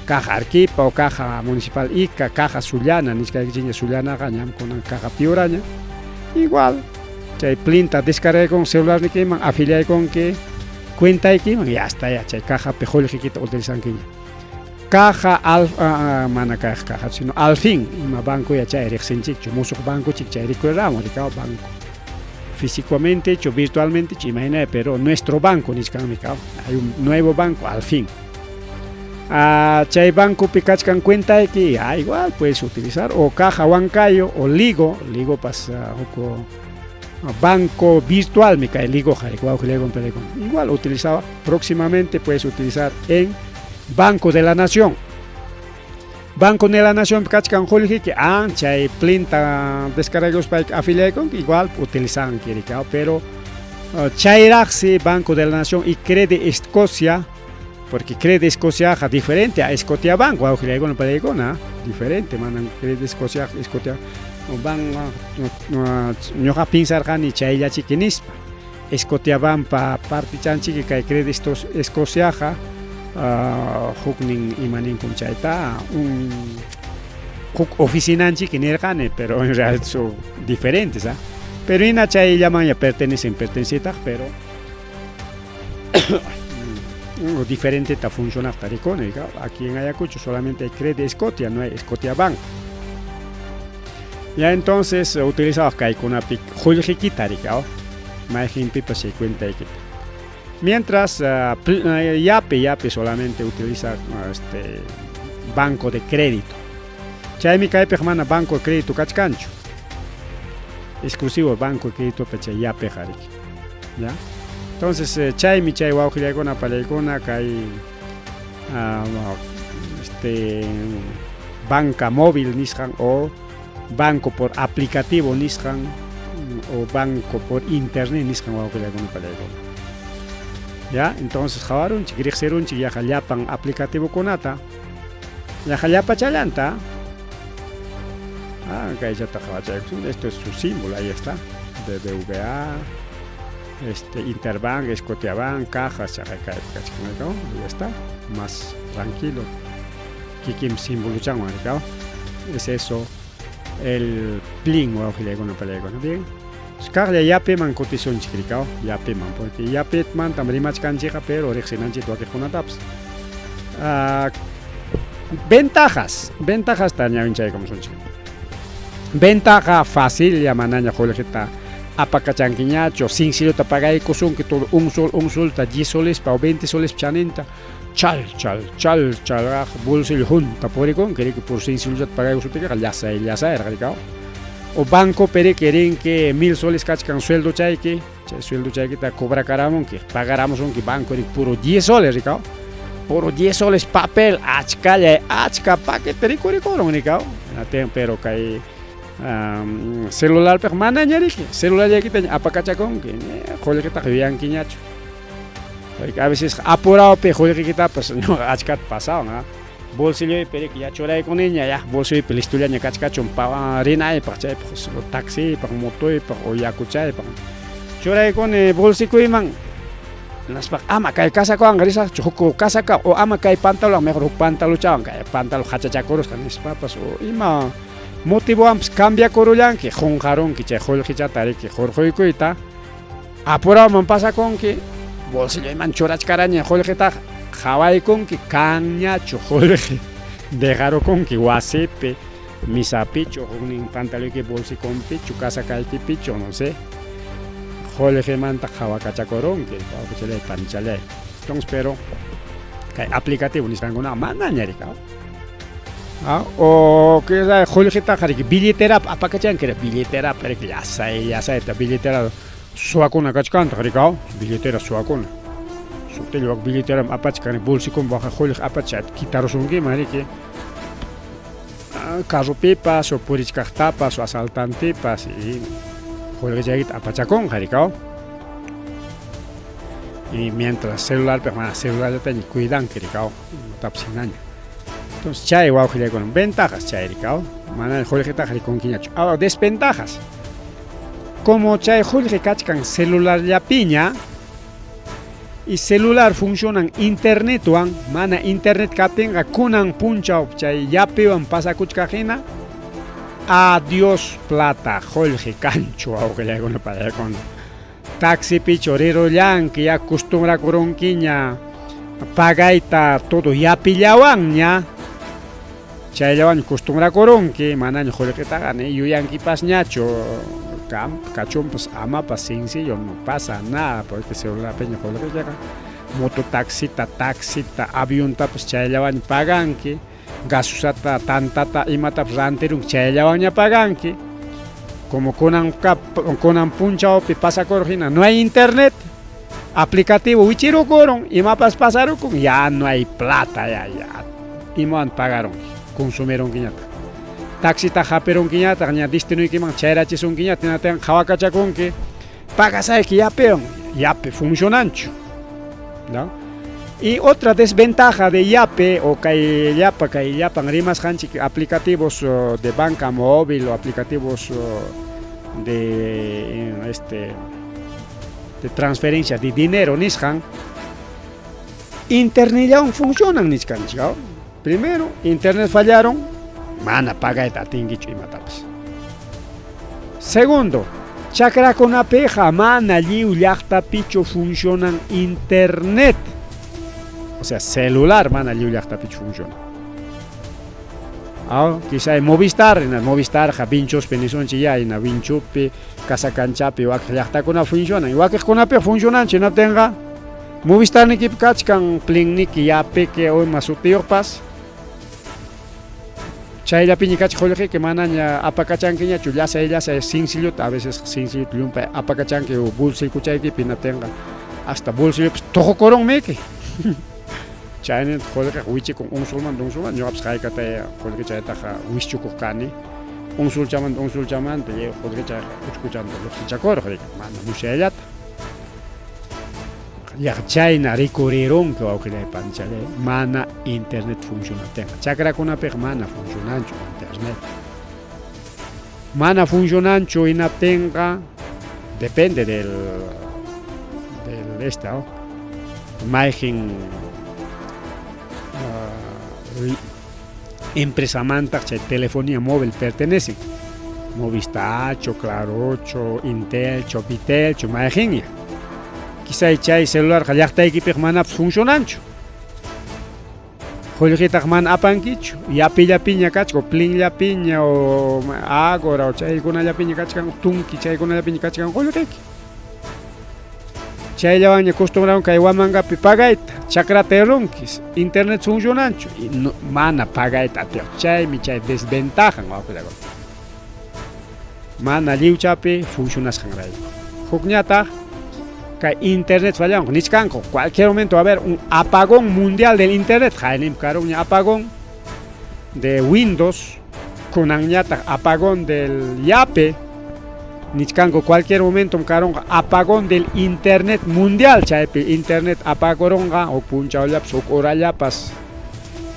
caja arquipa o caja municipal y caja zuliana, ni siquiera que zuliana gañam con caja piuraña, igual, ya plinta descarga con celular de que man, afiliado con que cuenta aquí man, y hasta ya caja pejol que utilizan que caja mana caja sino al fin ima banco ya chay rexenchik musuk banco chik chay recuerdamos ricao banco físicamente hecho virtualmente imagina pero nuestro banco ni hay un nuevo banco al fin. Chay banco picachkan cuenta de que igual puedes utilizar o caja huancayo o ligo pasa banco virtual me cae ligo igual utilizaba próximamente puedes utilizar en Banco de la Nación. Banco de la Nación picachkan jolji que chay plinta descargos para afiliar con igual utilizan pero chay raxi Banco de la Nación y Crede Escocia porque Crede Escocia es diferente a Scotia Banco, diferente, mandan Crede Escocia, van no pensar ni chaya chiquinispa. Scotia Banco parte chanchi que cae Crede Escocia, hukning imanin con chaita, un oficina chiquinergane, pero en realidad son diferentes, pero en la chay llaman ya pertenecen, pero diferente está funcionando aquí en Ayacucho solamente hay Crede Scotia, no hay Scotia Bank. Ya entonces utilizamos que con una pic juljiquita más gente se cuenta que mientras Yape solamente utiliza este banco de crédito. Chay mi cae permana banco de crédito cachcancho. Exclusivo banco de crédito para Yape jarik. ¿Ya? Entonces, chay waujilegona palegona kai banca móvil nishan o banco por aplicativo nishan o banco por internet nishan waujilegona palegona. Ya, entonces javarun chigrixerun chiyajallapan aplicativo konata. Yajallapa chalanta. Kai ya esto es su símbolo, ahí está. BBVA. Interbank, Scotiabank, cajas, ya está, más tranquilo. Kikim símbolo chango, es eso, el plin o bien. Scarle Yape man cotizón chiquicao, Yape man, porque Yape man también más cancheja, pero rexenanche tu aquí con taps. Ventajas tanya vincha como son chicos. Ventaja fácil ya mananya jolegeta. Apacachanquiñacho, sin silo tapagay cosun que todo un sol ta 10 soles pa 20 soles chanenta. Chal, bolsillo junta por que por 100 soles tapagay cosun que ya sa radicado. O banco pere quieren que 1000 soles cachcan sueldo chay que ta cobra caramos que pagaramos un que banco de puro 10 soles radicado. Puro 10 soles papel, achka paquete rico radicado. Pero que celular per mana nyari celular ya kita apa kacakong que joder kita vean quiñacho a veces apurado pe joder kita pues no achkat pasado bolsillo y pere que ya chora con ella ya bolsillo y pelistulia nya kachkachon pa rina y pa chay pues taxi pa moto y pa oyakucha y pa chora con bolsillo y man las pa ama kai casa ko angrisa choko casa ka o ama kai pantalón mejor pantalón chawan kai pantalón hachachakoros kan es papas o ima motivo amps cambia corollan que jonjaron que chejol tare que jorjoiko ita apura man pasa con que bolsillo y manchorach caraña joljeta jawai con que caña chojolje dejaro con que guasepe misapicho un pantalón que bolsi con picho casa kai que picho no sé jolje manta jawakachacoron que se le panchale entonces pero que aplicativo ni sangona manda ñarika. O que es jolijita que billetera apacachan que billetera pero que ya sabe billetera suacuna cachcanta ricao billetera suacuna sutelo billetera apachkan bolsi con baja jolij apachat quitaros un que mari que caso pepas o purichcartapas o asaltantepas y jolijit apachacón ricao y mientras celular permanece celular ya tiene cuidan que ricao tapsinaña. Entonces, chay guajile con ventajas, chay ricao. Mana el jolige tajari con quiñacho. Ahora, desventajas. Como chay jolige cachcan celular ya piña y celular funcionan internet wan, mana internet katenga kunan puncha chay ya pewan pasa kuchkajena. Adiós plata, jolige cancho, aunque con para con taxi pichorero yan que ya acostumbra coronquiña. pagaita todo yapillawanña chayllawan acostumbracoronki manaña qullqitaqa yuyankipas ñachu cachumpas amapas sencillo no pasa nada porque celularpiña qullqillaqa mototaxita taxita aviontapas chayllawan paganki gasusata tantata imatapas rantirunki chayllawanña paganki como kunan punchawpi pasakurhina no hay internet aplicativo wichirukurun imapas pasarukun ya no hay plata ya imawan pagaron consumieronkiñata taxita hapironkiñata ña destinuykiman chayrachisonkiñata ña hawakachakunki pagasayki yape funcionanchu ¿no? Y otra desventaja de Yape o kay llapan rimasqanchik aplicativos de banca móvil o aplicativos de transferencia de dinero nisqan internet funcionan nisqanchik. Primero, internet fallaron, mana pagayta atinkichu imatapas. Segundo, chakrakunapiqa mana lliw llaqtapichu funcionan internet. O sea, celular mana lliw llaqtapichu funciona. Quizá Movistar vinchospi nisonchik ya ina vinchupi kasakanchapi wakiq llaqtakuna funcionan. Wakiqkunapi funcionanchik hinatenqa Movistarnikipi kachkan Plinniki Yapiki o ima sutiyuqpas chayllapiña kachik qullqiqa manaña apakachankiñachu llasay sencilluta a veces sencilluta llumpay apakachanki o bolsilluchaykipi hinatenqa hasta bolsillupas tuqukurunmiki chayna qullqiqa wichikun unsulmanta ñuqapas hayk'atay qullqi chaytaqa wischukuq kani unsulchamanta qullqichay uchkuchanta lluqsichakurq mana musyayllata chayna rikurirunki wawqillaypanchalay mana internet funcionatenqa chakrakunapiqa mana funcionanchu internet mana funcionanchu hinatenqa depende del mayjin empresamanta chay telefonía móvil pertenecen Movistarcho, Clarocho, Intelcho, Vitelcho, mayjinña quizá chay celular llaqtaykipiqa mana funcionanchu qullqitaqa mana apankichu yapillapiña kachka o Plinllapiña o Agora o chaykunallapiña kachkan tunki chaykunallapiña kachkan qullqiki chayllawanña acostumbraron kay wamankapi pagayta chakrata erunki internet funcionanchu y no, mana pagayta atiq chaymi chay desventajan wawqillakuna mana lliwchapi funcionasqanrayku hukñataq kay internet fallaron nisqanku cualquier momento va a haber un apagón mundial del internet haynim karunña apagón de Windows kunanñataq apagón del Yape nisqanku cualquier momento karonqa apagón del internet mundial chaypi internet apakurunqa o punchawllapas uk horallapas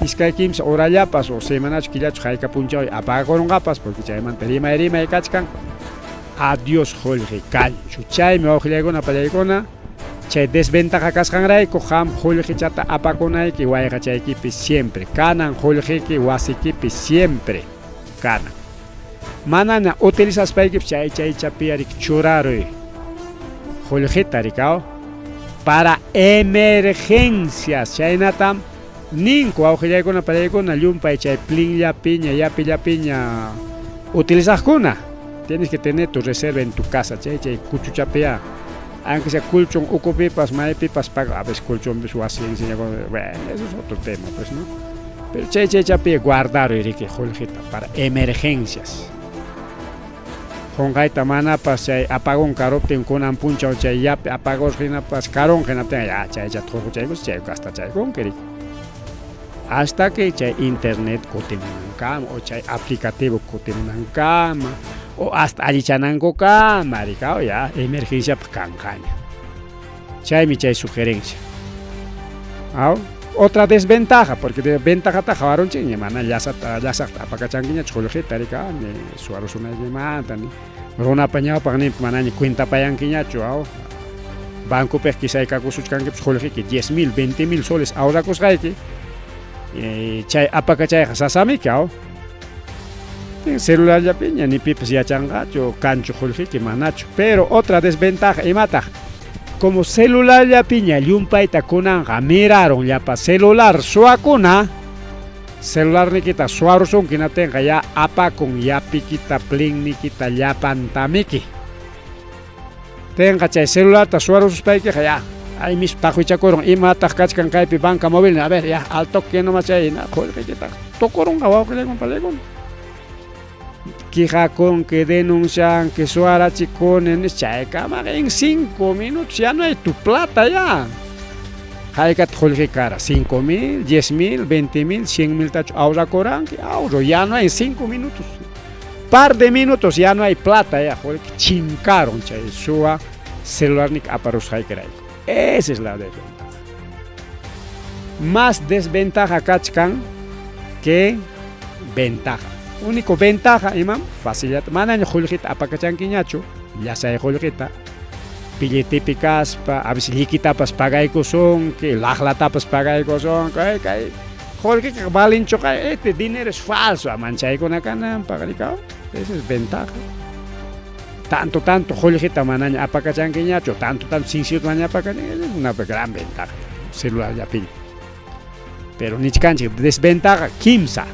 iskay kimsa horallapas o semanachu killachu hayka punchaw apakurunqapas porque chaymanta rimay kachkan adiós qullqi kanchu chaymi wawqillaykuna pallaykuna chay desventaja kasqanrayku qam qullqichata apakunayki wayqachaykipi siempre kanan qullqiki wasikipi siempre kanan manana utilizaspaykipi chaychapi churaruy qullqita rikaw para emergencias chaynatam ninku wawqillaykuna pallaykuna llumpay chay Plinllapiña yapillapiña utilizaqkuna tienes que tener tu reserva en tu casa chay kuchuchapia aunque sea colchón ukupipas maypipas paga a veces colchón wasi bueno eso es otro tema pues no pero chay guardar iriki qullqita para emergencias Hongaita manapas chay apagón karoptin kunan punchaw chay yapi apagos hinapas karon hinaptin ya chay tuquchaykus chay hasta chay konkirik hasta que chay internet kutimunankama o chay aplicativo kutimunankama o hasta allichanankunkama rikaw ya emergencia kankaña chaymi chay sugerencia otra desventaja porque de ventaja ta jawaronchik mana llaqta apakachankiña qullqita rikaw suwarusunayllymanta runapa ñawpaq manaña cuenta payankiñachu bancopi kisaykakusuchkankipas qullqiki 10,000, 20,000 soles ahorrakusqayki chay apakachayqa sasamiki celularllapiña ni pipas yachanqachu kanchu qullqiki manachu pero otra desventaja imataq como celular ya piña yumpaita kunanja miraron ya pa celular suakuna celular ni kita suarusun kina tenga ya apa con ya pikita pling ni kita ya pantamiki tenga chay celular ta suarusus paiki ya ay mis tajuicha korong ima tajkach kan kay pi banca móvil a ver ya al toque no más chay na joder que kita tokorong gawa que le palegón Kija con que denuncian que suara chicón en chay cama en 5 minutos ya no hay tu plata ya Haikat holge cara 5,000, 10,000, 20,000, 100,000 tacho ahora corán que ahora ya no hay 5 minutos par de minutos ya no hay plata ya holge chincaron chay sua celular ni aparus haikerai esa es la desventaja más desventaja kachkan que ventaja único ventaja imam facilidad mana holge apakachan kiñacho ya say holge pili típicas a veces liquita pas pagai son que la tapas pagai son que jorge que valen choca este dinero es falso a manchay con acá pagaricao esa es ventaja tanto jorge tamanaña apacachan quiñacho tanto sin siut maña apacachan es una gran ventaja celular ya pili pero ni canche desventaja kimsa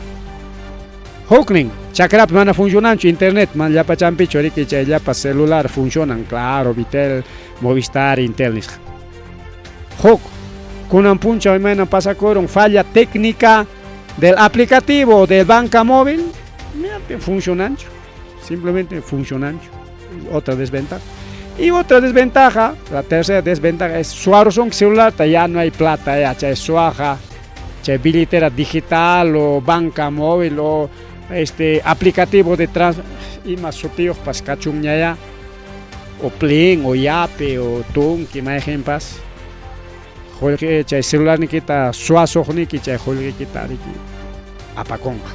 Hokling, chakrap mana funcionan internet, man ya pa champi chori que ya pa celular funcionan, claro, Vitel, Movistar, Intel. Hok, con un puncha mana pasa con falla técnica del aplicativo del banca móvil, funcionan, simplemente funcionan. Otra desventaja. Y otra desventaja, la tercera desventaja es suaruson celular, ya no hay plata, ya chay suaja, chay billetera digital o banca móvil o aplicativo de trans y más sotíos pas cachumña ya o pling o yape o tung que me ejemplas jorge chay celular ni kita suaso ni que chay jorge kita ni apaconga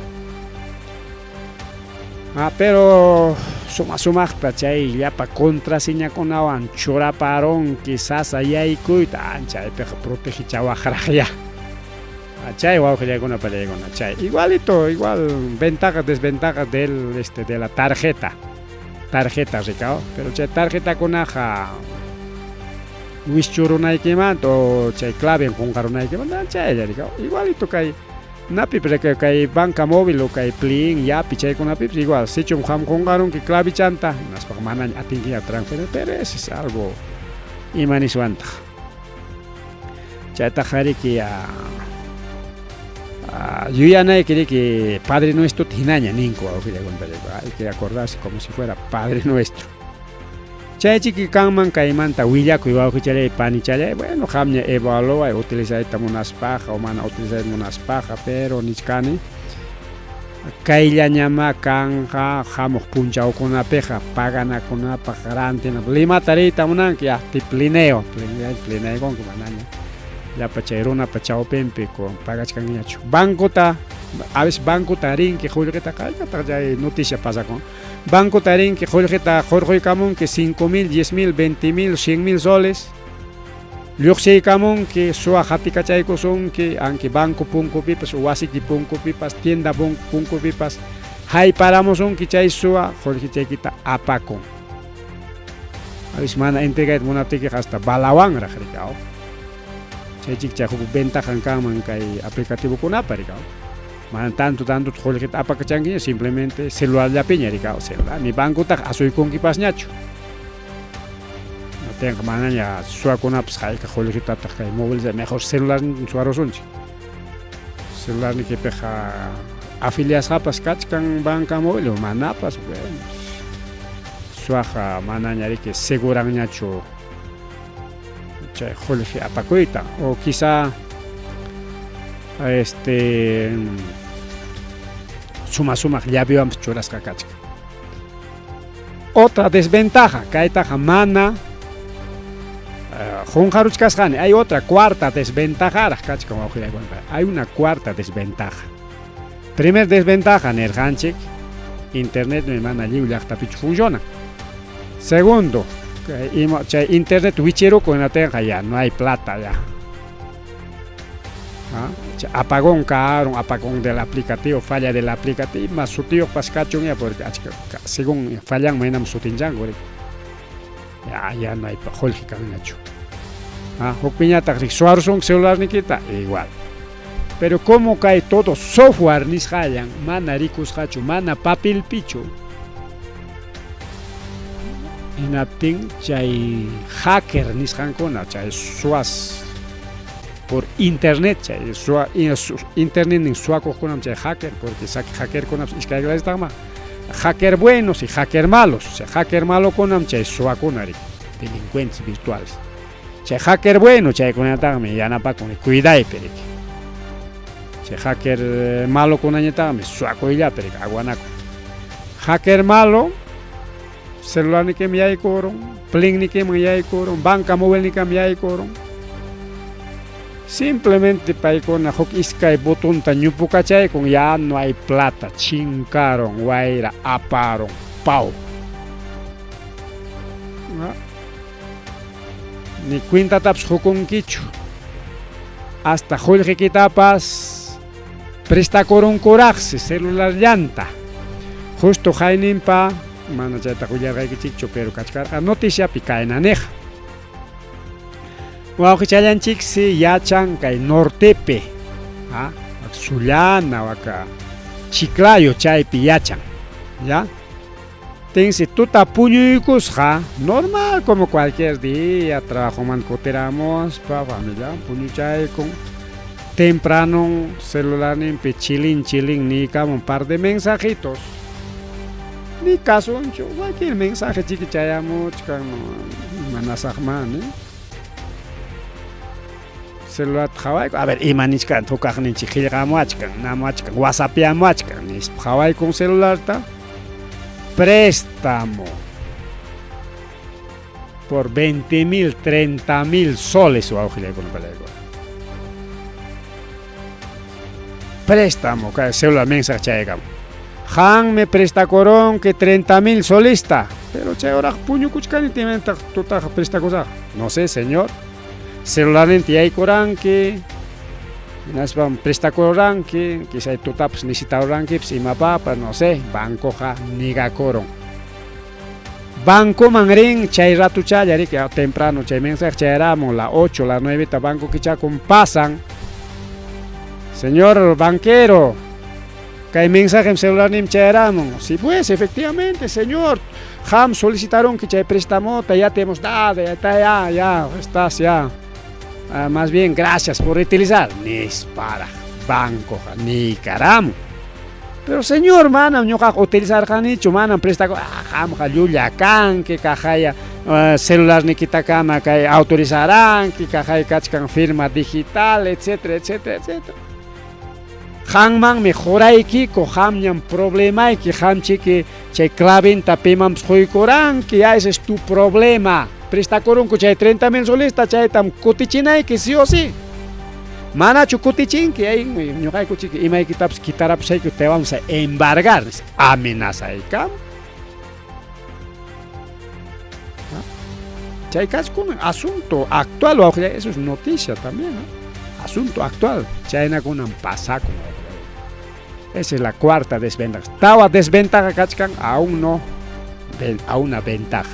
pero suma pa chay ya pa contraseña con awan chora parón quizás allá y cuita chay te protege chawajaraya Chay wow que una pelea con chay igual ventajas desventajas de la tarjeta Ricardo pero chay tarjeta con aja wischurunay keman o chay clave con carunay keman chay Ricardo igualito que napi pero que banca móvil o que plin ya pichay con napi igual si chum ham con carun que clave chanta nas pa manan atingi a transferir pero eso es algo imanis ventaja chay tajari que yo ya no quería que Padre Nuestro tinaña ninco hay que acordarse como si fuera Padre Nuestro chay chiqui kanman kaimanta willaku iba que chale pani chale bueno jamña evalúa utilizar esta monas paja o mana utilizar monas paja pero nichkani kailla llama kanja jamos punchao con una peja pagana con una pajarante lima tarita monan que ya tiplineo con que manaña ya pachairona pachao pempe con pagas canyacho banco ta a veces banco tarín que jorge ta caiga ya noticia pasa con banco tarín que jorge camón que 5,000 10,000 20,000 100,000 soles luxi camón que sua hati cachaico son que aunque banco punco pipas o asiki punco pipas tienda punco pipas hay paramos son que chay sua jorge chaikita apaco a veces mana entrega una tique hasta balawang rajricao Chay ventaja en que aplicativo con aparica. Man tanto jorge apacachanguilla simplemente celular ya piña celular mi banco ta asoy con kipas ñacho. No tengo mananya sua con apps hay que jorge ta móvil mejor celular suaro sonchi. Celular ni que peja afilias japas kachkan banca móvil o manapas bueno. Suaja mananya que seguran ñacho. Jorge apacuita o quizá suma ya vimos choras cacachca otra desventaja kaita mana hay otra cuarta desventaja hay una cuarta desventaja primer desventaja en el hanchik internet no mana libre funciona segundo internet wichero con la tenga ya no hay plata ya apagón caro apagón del aplicativo falla del aplicativo más su tío pascacho ya porque según fallan menam su tinjango ya no hay jorge canacho Hukpiñata suarson celular nikita igual. Pero como cae todo software nishayan, mana rikushachu, mana papel pichu. Inaptin chay hacker nishankuna, chay suas por internet, chay internet nin suakokunam chay hacker, porque hacker kunam iskayla estama. Hacker buenos y hacker malos. Chay hacker malo kunam chay suakunari, delincuentes virtuales. Chay hacker bueno, chay kunatagme yanapa con cuidado perik. Chay hacker malo kunanyatagme suako illa perik aguanaco. Hacker malo celular ni que me hay coron, plin ni que me hay coron, banca móvil ni que me hay coron. Simplemente para con la hock isca y botón tañupu cachay con ya no hay plata, chincaron, guaira, aparon, pau. Ni cuenta taps hukun kichu. Hasta Jorge Kitapas presta coron coraje, celular llanta. Justo jainimpa, mana chayta kuyarga kichicho, pero kachkar noticia pica en aneja. Wauki chayan chiksi yachan kay nortepe, Sullana waka Chiclayo chaypi yachan, ya. Tensi tuta puñuykusqa, normal como cualquier día, trabajo mancoteramos, pa familia, puñuchaykun. Temprano celular nimpi chilin ni como un par de mensajitos. Ni caso, cualquier mensaje chiquichayamos, manasahman, celular Hawaii, a ver, imanichkan, tokagnin chiquilgamuachkan, namuachkan, whatsappiamuachkan, nis Hawaii con celular ta. Préstamo por 20.000, 30.000 soles o auxiliar con el préstamo, que celular mensaje chayagam. Han me presta corón que 30.000 solista, pero chay ahora puño kuchkani tienen tota presta cosa. No sé, señor. Celular en hay corán que nas van presta corán que quizá tota pues necesita corán que pues imapa, pues no sé, banco ja niga corón. Banco mangring chay ratu chayari que temprano chay mensaje chayaramos la 8, la 9 ta banco que chacon pasan. Señor banquero, que hay mensaje en celular nim chayaramos. Sí, pues efectivamente, señor. Ham solicitaron que chay préstamo, ya te hemos dado, ya estás ya. Más bien, gracias por utilizar. Ni para banco, ni caramo. Pero señor, mana, no utilizar janicho, mana, presta ham yuya can, que cajaya celular ni quita cama, que autorizarán, que cajaya cachcan firma digital, etcétera, etcétera, etcétera. Hamman mejoray ki ko hamñan problema que ham que chay clavin tapimam koran que ya ese es tu problema. Presta coron que chay 30.000 solista chay tam cotichinay que sí o sí. Mana chucutichin que hay no hay cochi que imay kitaps quitarap say que te vamos a embargar. Amenaza y cam. Chay con asunto actual o eso es noticia también, ¿no? Asunto actual. Chayna con un pasaco. Esa es la cuarta desventaja. Estaba desventaja, cachcan, aún no, a una ventaja.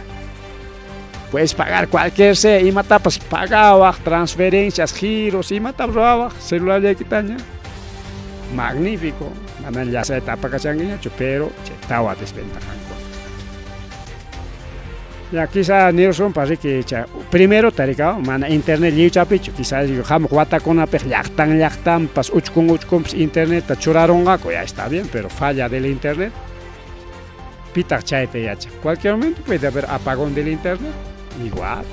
Puedes pagar cualquier sea, y mata pues pagaba, transferencias, giros, y mata robaba, celular de quitaña. Magnífico. Ya se etapa cachanguiña, pero estaba desventaja. Ya quizá Nelson parece que primero taricao mana internet liu chapicho quizás yo ham guata con apej yachtan pas uchkun internet churaron gaco ya está bien pero falla del internet pita chaite yacha cualquier momento puede haber apagón del internet igual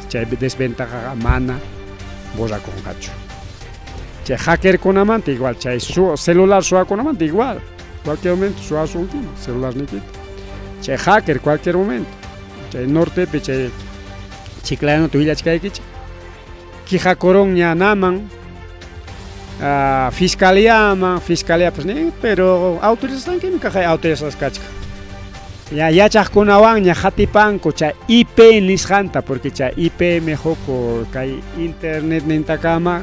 chay desventaja mana bosa con gacho chay hacker con amante igual chay su celular su con amante igual cualquier momento su asunto celular ni quita chay hacker cualquier momento chay norte peche chiclano tuilla chikaykichi kija coronña naman fiscalía pues ni pero autorización que me caja autorizas kachka ya chajkunawan ña hatipanko chay IP nisjanta porque chay IP mejoko kay internet nintakama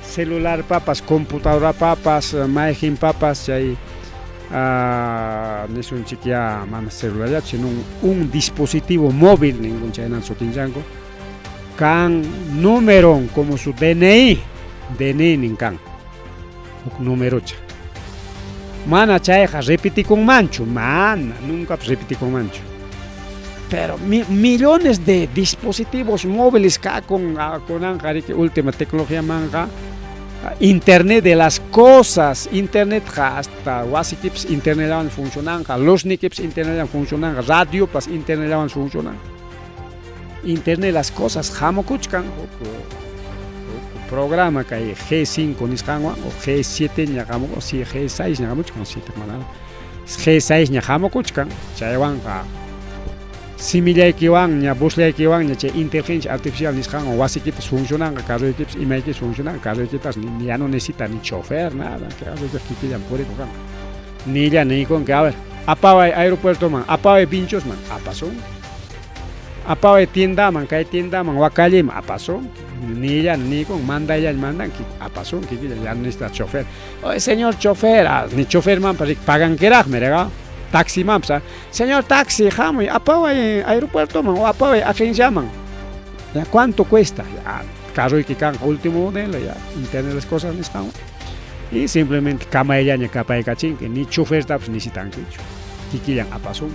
celular papas computadora papas maejin papas chay no es un chiquia mana celular sino un dispositivo móvil ningún chaynan sotinjango can número como su DNI ninkan número cha mana chayja repiti con mancho mana nunca repiti con mancho pero millones de dispositivos móviles con última tecnología manga internet de las cosas internet hasta wasikips internet van funcionando los nikips internet van funcionando radio pas internet van funcionando internet las cosas jamokuchkan programa que hay G5 nisqanwan o G7 ñaqamu o G6 ñaqamuchkan 7 manana G6 ñaqamuchkan chaywanqa simillaykiwan ña buslaykiwan ña chay inteligencia artificial nisqanwan wasikipas funcionanqa carroykipas imaykipas funcionanqa carroykipas ya no necesita ni chofer nada carroykipas kikillan purikukan nilla niykun que a ver apaway aeropuerto man apaway pinchos man apason apaway tiendaman kay tiendaman wakallima apason Nilla ni con manda mandan que pasó que ya no necesita chofer. Oye, señor chofer, ni chofer man pagan que me rega. Taxi man, señor taxi, jamo, apaga aeropuerto man o apaga agencia man. ¿Ya cuánto cuesta? Ya carro y que can último modelo ya internet las cosas no están. Y simplemente cama ella ni capa de cachín que ni chofer taps ni sitan que quillan pasó.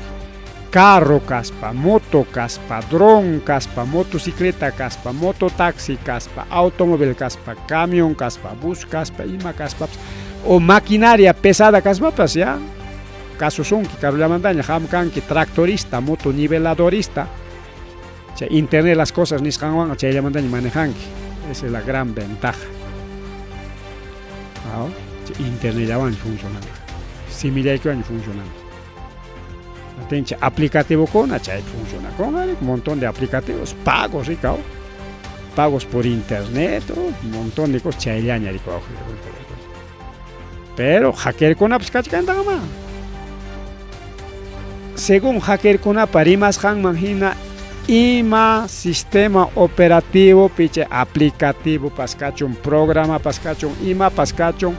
Carro caspa, moto caspa, dron caspa, motocicleta caspa, mototaxi caspa, automóvil caspa, camión caspa, bus caspa, ima caspa, o maquinaria pesada caspa, pues ya. Casos son que carro la montaña, hamkan que tractorista, motoniveladorista, internet las cosas ni scanwan, la montaña manejan, esa es la gran ventaja. Internet ya van funcionando, similar que van funcionando. Tencha aplicativo con chay funciona con un montón de aplicativos pagos rico pagos por internet un montón de cosas chaylaña rico pero hacker con apps cachanda más según hacker con aparimas han imagina ima sistema operativo piche aplicativo pascachon programa pascachon ima pascachon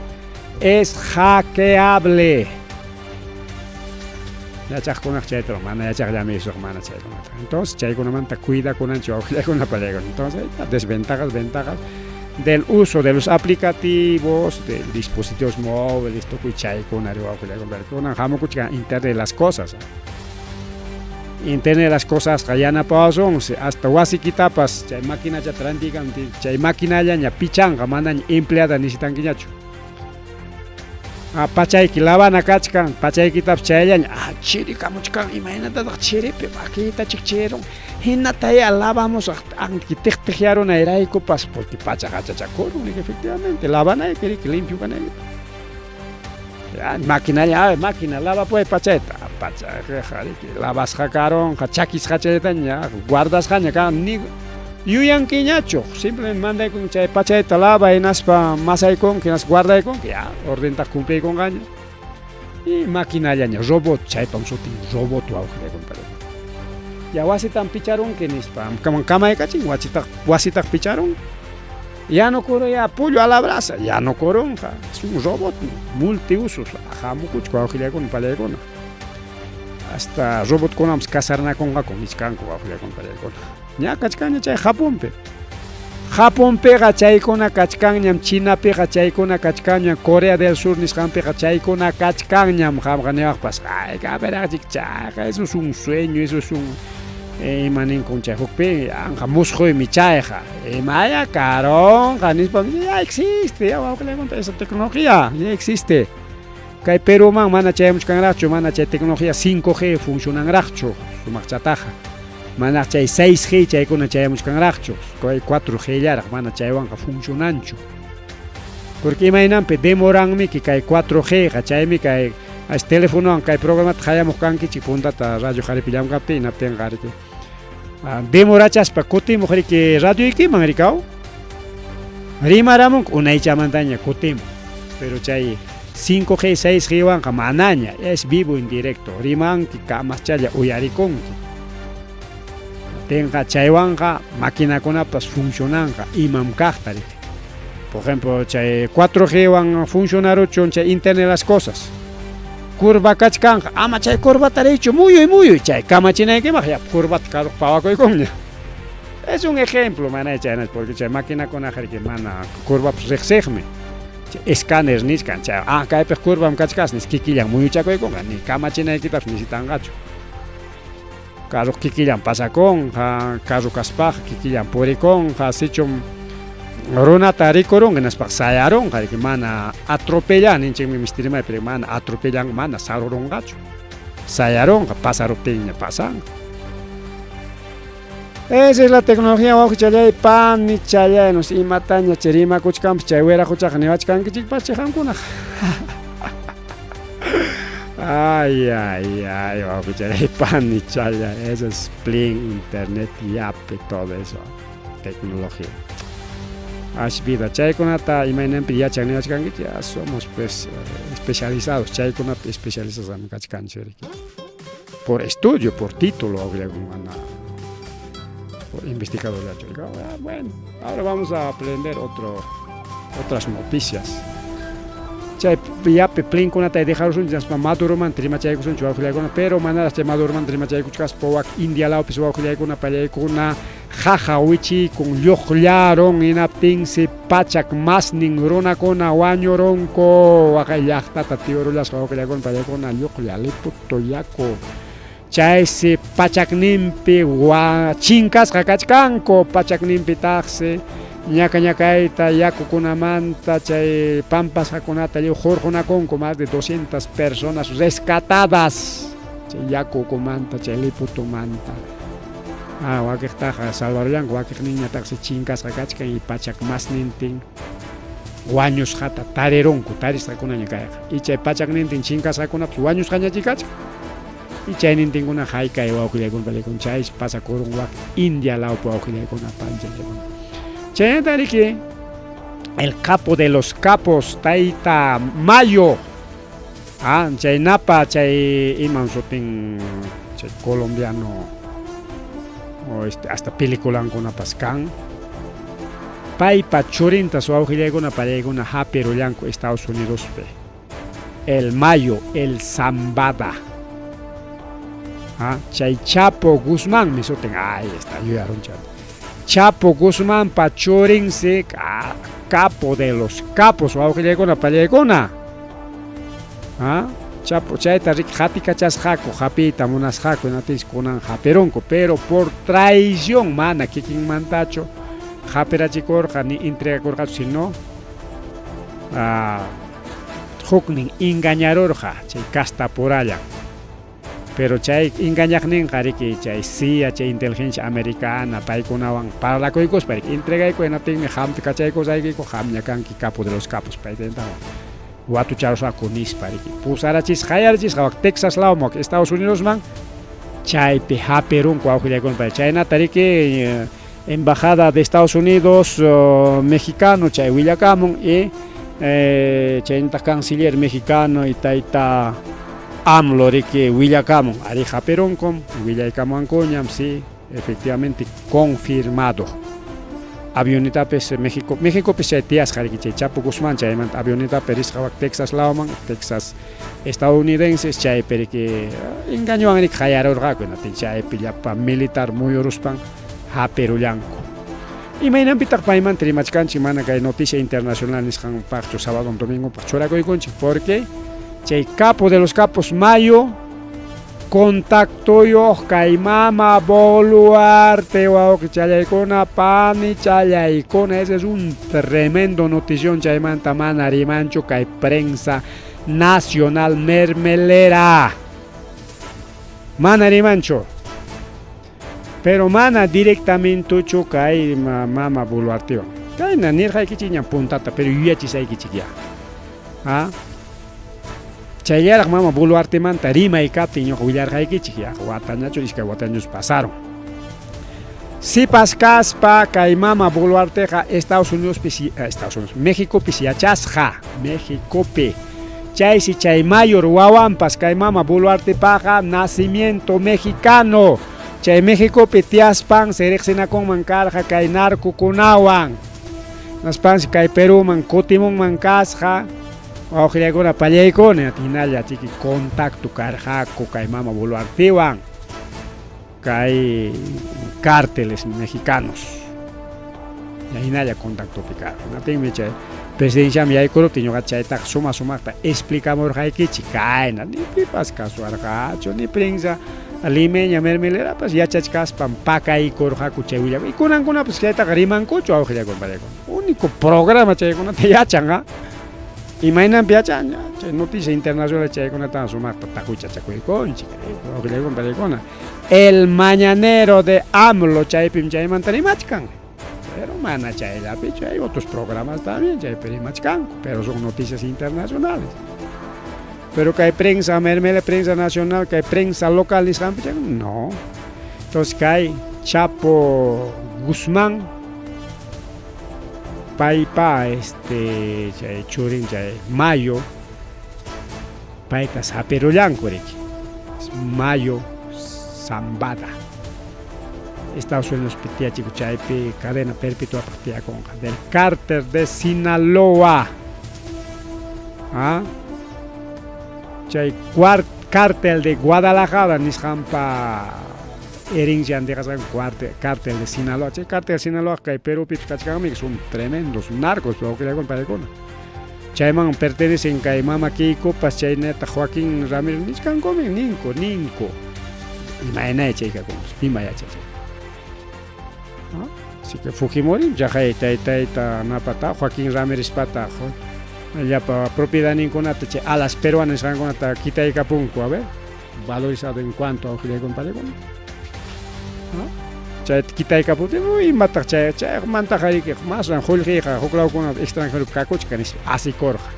es hackeable. Ya chacona chetro, mana ya chacla me hizo mana chacona. Entonces, chaycona manta cuida con ancho, con la palega. Entonces, desventajas del uso de los aplicativos, de dispositivos móviles, toco y chaycona, arriba, con jamo cucha internet de las cosas. Internet de las cosas, cayana paso, hasta wasikitapas, chay máquina ya trandigan, chay máquina ya pichanga, mandan empleada ni sitan guiñacho. Pachay que lavan a cachcan, pachay que tap chayan, chiri camuchcan, imagínate la chiri, aquí está chichero, hinata ya lavamos que tejaron a eraico pas porque pacha chacoro, efectivamente, lavan ahí, que limpio con él. Máquina ya, máquina, lava pues pacheta, pacha, lavas jacaron, hachakis hachetan ya, guardas haña, ni. Yuyan quiñacho, simplemente manda con chay pacheta lava y naspa masay con que nas guarda con que ya orden ta cumple con gaño. Y máquina ya robot chay pamsotin robot wa con pare. Ya wasitan picharon que nispa cama de cachín wasitak picharon. Ya no coro ya pollo a la brasa, ya no coronja, es un robot multiusos, jamu kuchwa con pale con. Hasta robot con ams casarna con miscan con pale con. Ya kachkan chay Japón pega chay kona kachkan China pega chay kona kachkan Corea del Sur niskan pega chay kona kachkan jamganeak pas ay kabera chay eso es un sueño eso es un manin con chay hokpe angamusjo mi chayja maya carón ganispa ya existe ya vamos con esa tecnología ya existe kay Perú man mana chay muchkan racho mana chay tecnología 5G funcionan racho su marchataja mana chay 6G chay kuna chay muchkan racho kay 4G ya mana chay wanga funcionancho porque imaginampe demoranmi que kay 4G chaymi kay as teléfono kay programa hayamos kanki chipunta ta radio jaripillam kapte inapten garike demorachas pa kote mujer que radio iki mangrikao rimaramon unay chamantaña kotem pero chay 5G 6G wanga manaña es vivo en directo riman ki kamachaya uyarikon tenga chaywanga máquina con pas funcionanga imam kahtari por ejemplo chay 4G van funcionar chay internet las cosas curva kachkanga ama chay curva tarecho muy chay kamachina que magia curva karo pawaco y coña Es un ejemplo, mana, porque chay máquina con ajar que mana curva pues rexegme. Escáner ni scan, chay cae pe curva mkachkas ni kikillan muy chacoy con ni cama china quitas ni sitan gacho. Carro kikillan pasacón, carro caspaj kikillan poricón, sichum Rona tarikorong nas paksayarong que mana atropellan en mi mistirima pero mana atropellan mana sarorong gacho. Sayarong pasaroteña pasan. Esa es la tecnología ojo chalay pan ni chalay nos imataña cherima kuchkam chayuera kuchak ni wachkan kichik pachejankuna. Ay ojo chalay pan ni chalay eso es pling internet y app y todo eso tecnología. Vida chaykunata imaynanpi yachaqniwachkanki ya somos pues especializados chaykunata especializados en kachkanchik por estudio por título por investigador. Bueno, ahora vamos a aprender otras noticias. Chay ya peplin kunata dejaros un jaspa maduroman trima chaykusun chuajuliakuna pero manera chay maduroman trima chaykuchkas powak India lao pesuajuliakuna pallaykuna jajawichi con lluqllaron inaptin si pachak masnin runakuna wañuronko waqay llaqtata tiurullasqa wawqillaykuna pallaykuna lluqllaliputo yaku chay si pachakninpi chinkasqa kachkanku pachakninpi taqsi ñakayta yakukunamanta chay pampasqakunata hurqunakunku más de 200 personas rescatadas chay yakukumanta chay liputumanta wakijtaqa salvarullankun wakijninñataqsi chinkasqa kachkan y pachak masnintin wañusqata tarirunku tarisqakunaña kayqa y chay pachaknintin chinkasqakunapas wañusqañachi kachkan y chaynintinkuna haykay wawqillaykuna pallaykuna chay pasakurun wak India lawpi wawqillaykuna panchaykuna chaynatariki el capo de los capos Taita Mayo chaynapa chay iman sutin chay colombiano hasta peliculankunapas kan paypa churinta suwawqillaykuna pallaykuna hapirullanku Estados Unidospi el Mayo el Zambada chay Chapo Guzmán mi sutin ahí está yuyarunchata Chapo Guzmán pachurinse capo de los capos wawqillaykuna pallaykuna Chapo chayta rik hapi kachasqaku hapita munasqaku inatis kunan hapirunku pero por traición mana kikinmantachu hapirachikurqa ni entregakurqachu sino huknin engañarurqa chay kastapuralla pero chay engañaqninqa riki chay CIA chay inteligencia americana paykunawan parlakuykuspa entregayku inatinmi hampi kachaykusaykiku hamña kanki capo de los capos paytentawan watu charusaqku nispa riki pusarachis hayarichisqa wak Texas lawman Estados Unidos man chaypi hapirunku wawqillaykuna chaynata riki embajada de Estados Unidos mexicano chay willakamun y chaynata canciller mexicano y tayta AMLO riki willakamun ari hapirunkum willaykamunkuñam sí efectivamente confirmado avionetapis México chay tiyasqa riki chay Chapo Guzmán chaymanta avionetapi risqa wak Texas lawman Texas estadounidenses chaypi riki engañuwan riki hayarurqaku inatin chaypi llapa militar muyuruspan hapirullanku imaynanpitaq paymanta rimachkanchik mana kay noticia internacional nisqanpaqchu sábado domingopaq churakuykunchik porque chay capo de los capos Mayo contactoyoq kay mama Boluarte wawqichallaykuna pani challaykuna ese es un tremendo notición chaymanta mana rimanchu kay prensa nacional mermelera mana rimanchu pero mana directamente chu kay mama Boluarte kayna nirqaykichik ña puntata pero yuyachisaykichik ya chayraq mama Boluarte manta rimaykaptin ñuqa willarqaykichik ya watañachu iskay watañus pasaron sipas kaspa kay mama Boluarteqa Estados Unidos Méxicopi yachasqa Méxicopi chaysi chay mayor wawanpas kay mama Boluartepaqa nacimiento mexicano chay Méxicopi tiaspan seriqsinakunman karqa kay narcokunawan naspansi kay Peruman kutimunman kasqa wawqillaykuna pallaykuna hinalla chiki contacto karqaku kay mama Boluartewan kay cárteles mexicanos. Y ahí nadie contacto picado. No tengo mucha presidencia mi hay corruptiño gachaita suma explicamos que chicaina ni pipas caso argacho ni prensa alimeña mermelera pues ya chachkas pampaca y corja cucheuya y kunan pues que ta gariman cocho auge con parego. Único programa che con te yachanga. Imagina piachanya, noticia internacional che con ta suma tacucha chacuico, chica, con parego. El mañanero de AMLO chay pim chay mantanimachkan. Pero mana chay la picha, hay otros programas también, chay perimachcan, pero son noticias internacionales. Pero que hay prensa mermele, prensa nacional, que hay prensa local, no. Entonces que hay Chapo Guzmán, Paipa, chay Churin, chay Mayo, Paita Zaperoyan, Mayo Zambada. Estados Unidos pitia chico chaipe cadena perpetua partida con del cártel de Sinaloa. Chay cártel de Guadalajara nishampa erinjan de cártel de Sinaloa. Chay cártel de Sinaloa que Perú pichkachkami son tremendos narcos, lo que le compare con. Chayman pertenecen a Mama Keiko, pas chay neta Joaquín Ramírez niskan come ninco. Imagina chay con pima ya chay. Así que Fujimori ya está napata Joaquín Ramírez pata ya para propiedad ninguna a las peruanas van con quita y capunco a ver valorizado en cuanto a que con palegón ya quita y capunco y mata ya manta jari que más en julga jugla con extranjero cacoch que así corja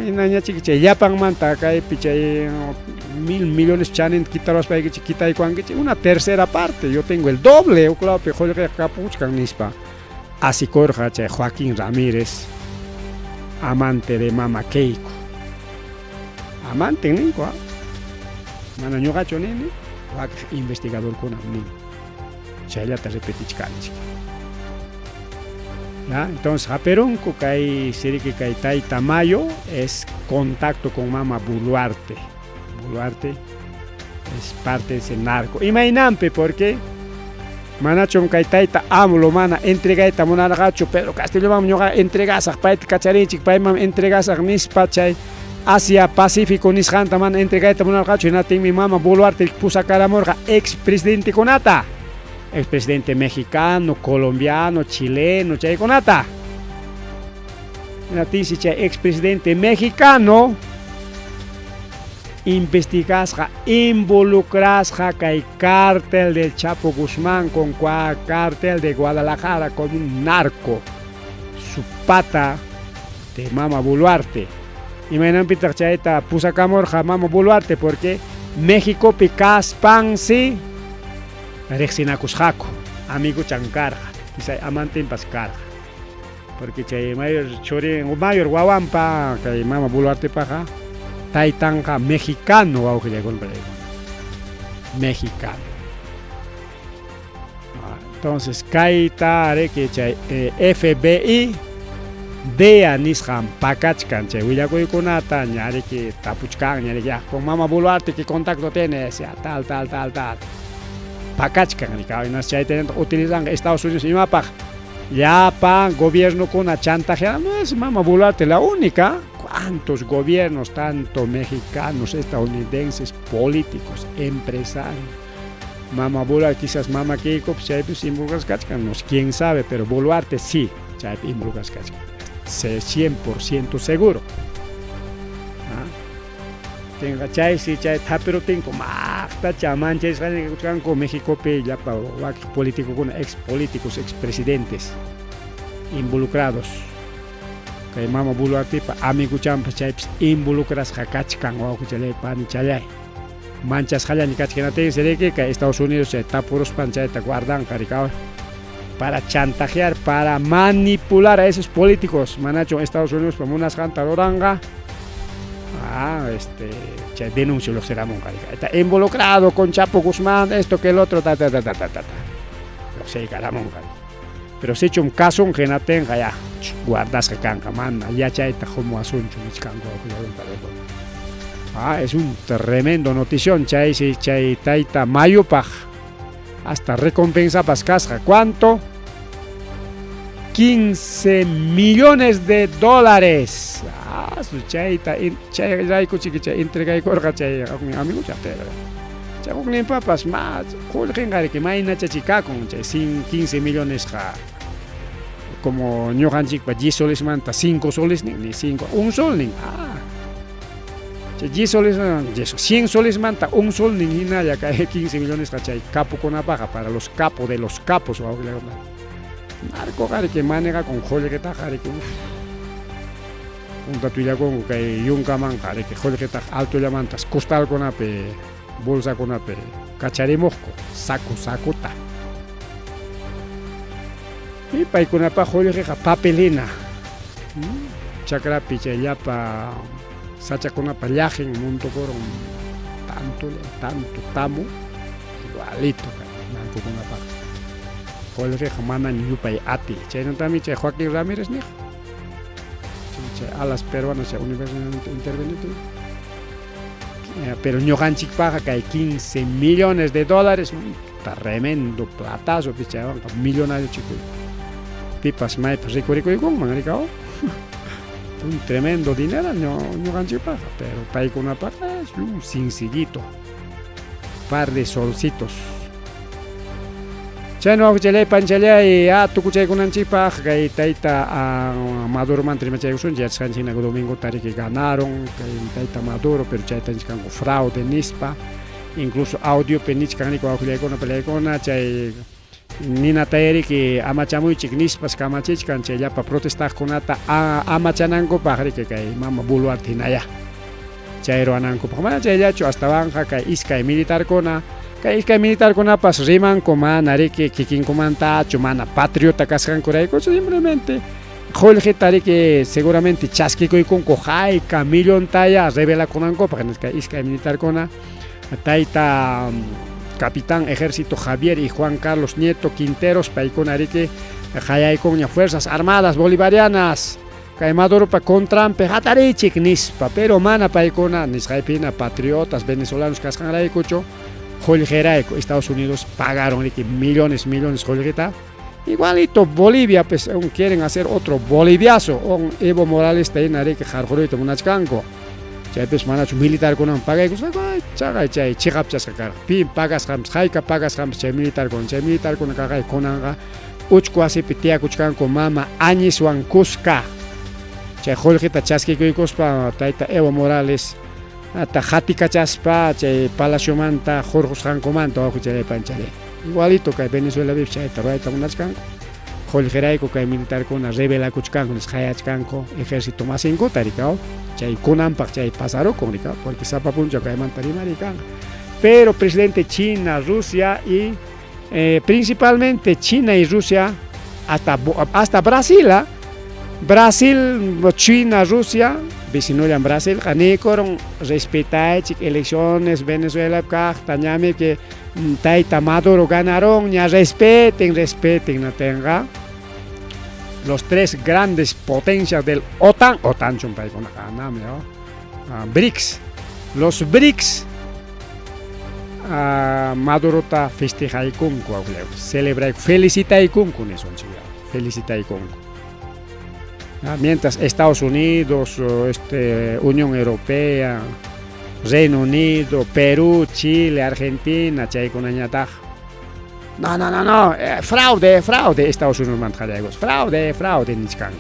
y naña chiquiche ya pan manta cae piche 1.000 millones chanen quitarlos para que quita y una tercera parte yo tengo el doble o claro que julga capuchcan nispa así corja Joaquín Ramírez amante de Mama Keiko amante ninco mana ñogacho nene investigador con amni chaya te repetichkanchi. Entonces, Japeronco, que hay Taita Mayo, es contacto con Mama Boluarte. Boluarte es parte de ese narco. Imaginampe, porque Manachon Taita AMLO, mana, entregaita monargacho, Pedro Castillo, mamá, entregas a Pait Cacharinchik, Paimam, entregas a Nispachay, Asia Pacífico, Nishanta, man, entregaita monargacho, y Natin, mi mamá Boluarte, pusa Caramorja, ex-presidente Conata. Expresidente mexicano, colombiano, chileno, chay conata. Natisi chay expresidente mexicano investigasja, involucrasja kay cártel del Chapo Guzmán con cártel de Guadalajara con un narco, su pata de Mama Boluarte. Y me han pitach chayta pusacamorja Mama Boluarte porque México picas pansi Rexinacus Jaco, amigo Chancarja, quizá amante en Pascarja, porque chay mayor chore o mayor guawampa, que Mama Boluarte paja, taitanja mexicano, auge de golpe mexicano. Entonces, kaitare que chay FBI, dea nisham pakachkan, chay huillacoy conata, ñare que tapuchkan, ñare ya, con Mama Boluarte, ¿qué contacto tienes? Ya, tal. Pacachcan, utilizan Estados Unidos y mapa. Ya pa gobierno con una chantajeada, no es Mama Boluarte la única. ¿Cuántos gobiernos, tanto mexicanos, estadounidenses, políticos, empresarios? Mama Boluarte, quizás Mama Keiko, pues involucras cachcan, no sé quién sabe, pero Boluarte sí, involucras cachcan. 100% seguro. Tenga chay si chay pero tengo más chaman chay con México pe ya pa político con ex políticos ex presidentes involucrados que Mama Boluarte pa amigo champa chay involucras hakachkan o kuchale pan chalay manchas halani kachkenate seré que Estados Unidos está puros panchayta guardan caricao para chantajear, para manipular a esos políticos manacho Estados Unidos como unas jantas oranga. Denuncio lo será Moncarica. Está involucrado con Chapo Guzmán, esto que el otro, Lo sé, Caramón. Pero si he hecho un caso en que no tenga ya, guardas que canca, manda, ya chaita como asunto, es un tremendo notición, chay taita mayo paj. hasta recompensa pascasca. ¿Cuánto? 15 millones de dólares. Su chayita, chay raico chiquicha, entrega y corga chay, amigo chapera. Chay con papas más, colgen que maina chachica con chay 15 millones ja. Como ñojanchik pa 10 soles manta 5 soles ni 5, 1 sol ni. 10 soles, 100 soles manta 1 sol ni nada ya cae 15 millones chay capo con una paga para los capos de los capos o narco que maneja con joya que está que un tatuilla con que yunca man que joya que está alto llamantas costal con ape bolsa con ape cachare mosco saco ta y pa con apa joya que papelina chakra picha ya pa sacha con apa viaje en mundo por tanto tamo igualito narco con apa Jorge Jamana Niyupay Ati. Chay no también chay Joaquín Ramírez ni. Chay a las peruanas chay universidad intervenido. Pero ñojanchik paga que hay 15 millones de dólares. Tremendo platazo picha, millonario chico. Pipas mai rico con mangaricao. Un tremendo dinero ñojanchik paga, pero pay con una paga es un sencillito. Par de solcitos. Chano chale panchale y tukuchay kunanchipa kay taita Maduro mantri machay usun ya chanchina domingo tari que ganaron kay taita Maduro pero chay tanchkan fraude nispa incluso audio penichkan ni ko akule pelekona chay nina taeri que amachamuy chiknispas kamachichkan chay ya pa protestar konata amachananko pajri que kay mama Boluarte hinaya chayro ananko pamana chay yacho hasta banja kay iskay militar kona Kay militar con apas riman como nare que quien comanta chumana patriota cascan coraico simplemente Jorge tari que seguramente chasquico y con cojai Camilo talla revela con anco para que isca militar con taita capitán ejército Javier y Juan Carlos Nieto Quinteros paicon arique jayai con fuerzas armadas bolivarianas Kay Maduro pa contra pejatari chiknispa pero mana paicona nisraipina patriotas venezolanos cascan raicocho Jorge Estados Unidos pagaron millones Jorge igualito Bolivia pues quieren hacer otro boliviazo Evo Morales está en que jarjorito munachkanko chay pues manachu militar con un paga y chaga chay chigapchas kakar pin pagas rams jaika pagas rams chay militar con kaga konanga uchko así pitia kuchkanko mama añis wan kuska chay Jorge chaski kuikospa taita Evo Morales hasta jati cachaspa chay Palacio Manta Jorge Jancomanta o chay panchale igualito que Venezuela vive chay tarraita munachkanko Jorge Raico que militar con la revela kuchkanko nes hayachkanko ejército más en tarikao chay kunampak chay pasaro comunica porque sapa puncha que mantari marikan pero presidente China Rusia y principalmente China y Rusia hasta Brasil China Rusia vecino en Brasil ganikoron respetar elecciones Venezuela tañame que taita Maduro ganaron ya respeten no tenga los tres grandes potencias del OTAN chumpai con BRICS los BRICS Maduro ta festeja y con celebra felicita y con eso felicita y con mientras Estados Unidos, Unión Europea, Reino Unido, Perú, Chile, Argentina, chay con añataj. No, fraude, Estados Unidos manjallegos, fraude, nichkan,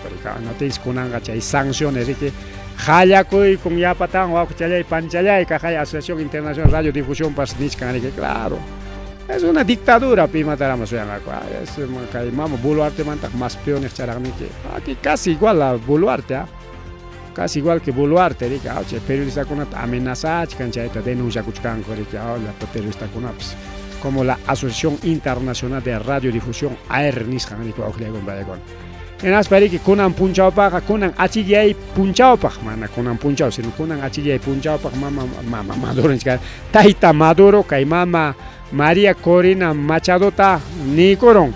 no tienes con anga chay sanciones, que jayakoy con yapatán o chay panchalay, que Asociación Internacional de Radiodifusión pas nichkan, que claro. Es una dictadura, pima taramos es mamo Boluarte manta más peones charagni que aquí casi igual a Boluarte, casi igual que Boluarte, diga, periodista con amenaza, canchaita denuncia kuchkan la periodista con como la Asociación Internacional de Radiodifusión AR niskan ni ko con bayagon. En aspari que kunan punchao paga kunan achiyai punchao paga mana kunan punchao sino kunan achiyai punchao paga mama Maduro taita Maduro kai mama María Corina Machado ta Nicoron.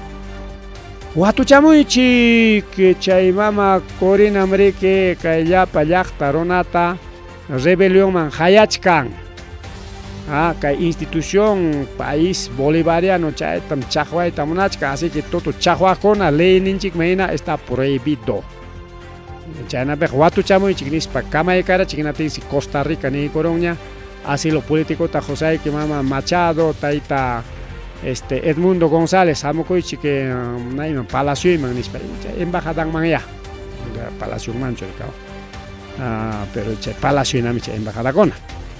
Watu chamuichi que chay mama Corina Mrique kaya payakta ronata rebelión man hayachkan. Kay institución país bolivariano chaytam chaqwayta munachka, así que todo chaqwakuna ley ninchik mayna está prohibido. Chaynapik watuchamunchik nispa kamaykara chiknatinsi Costa Rica ni koronña asilo político ta José que mama Machado tayta Edmundo González hamukuychik nayman palacio man nispa embajada man ya palacio mancho pero chay palacio nami chay embajada kona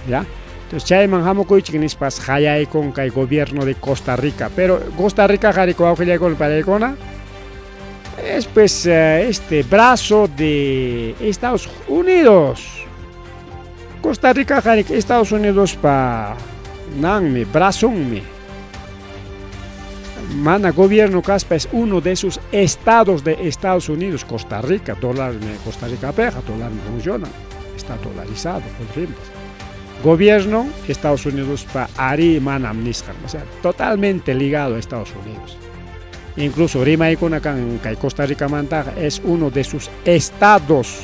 ya. Entonces chayman hamukuychik nispas hayaykun kay gobierno de Costa Rica, pero Costa Rica hariko awqillaykuna palaykuna es pues brazo de Estados Unidos. Costa Rica harik Estados Unidos pa nanmi brazonmi. Mana gobierno caspa es uno de esos estados de Estados Unidos. Costa Rica, dólar Costa Rica peja, dólar funciona, está dolarizado por ejemplo. Gobierno Estados Unidos para Ari Manam Niskan, o sea, totalmente ligado a Estados Unidos. Incluso Rima y Kunakan, que Costa Rica Manta es uno de sus estados.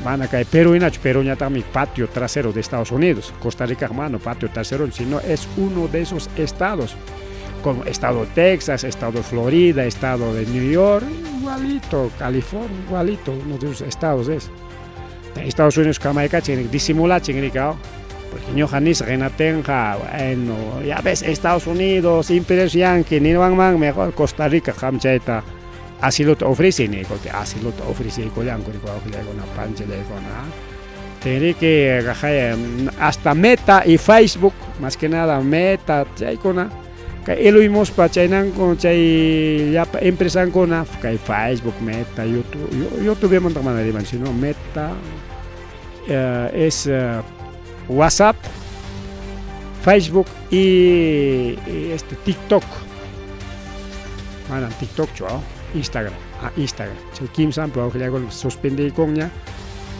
Van a caer Perú y Nacho, Perú ya también patio trasero de Estados Unidos. Costa Rica, hermano, patio trasero, sino es uno de esos estados. Como estado de Texas, estado de Florida, estado de New York, igualito, California, igualito, uno de esos estados es. Estados Unidos Jamaica tiene que disimular, porque no janis renatenja, bueno, ya ves, Estados Unidos, Imperios Yankee, ni van mejor Costa Rica, Jamchaita, así lo ofrecen, así lo ofrecen con una pancha de tiene que hasta Meta y Facebook, más que nada Meta, chaicona, que eluimos para China con chay ya empresa con que Facebook, Meta, YouTube monta manera de sino Meta es WhatsApp, Facebook y TikTok. Mana TikTok chao, Instagram, Instagram. Chay Kim Sam pero que ya suspende coña,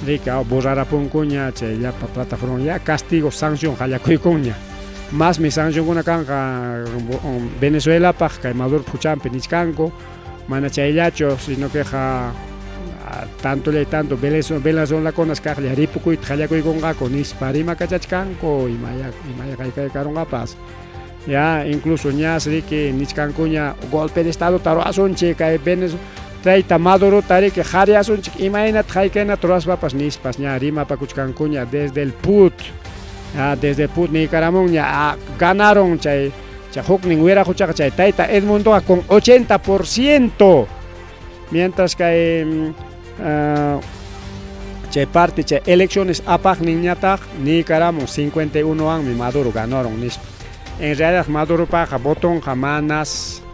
rica borrar a pon coña, chay ya plataforma ya castigo sanción haya coña. Más mi sanción con acá Venezuela para que Maduro puchan penichcanco, mana chayacho sino que tanto Venezuela con las cajas de ripuco y trayaco y con gaco ni sparima cachachcanco y maya kai caronga paz. Ya incluso ya se que nichcanco ya golpe de estado taro asonche que Venezuela traita Maduro tare que jari asonche imagina traikena todas papas nispas ya rima pa cuchcanco ya desde el put. Desde Put Nicaragua ganaron chay Hukning hubiera escuchado chay Taita Edmundo con 80%, mientras que chay parte chay elecciones apag niñata Nicaragua 51 años Maduro ganaron en realidad Maduro paga botón jamanas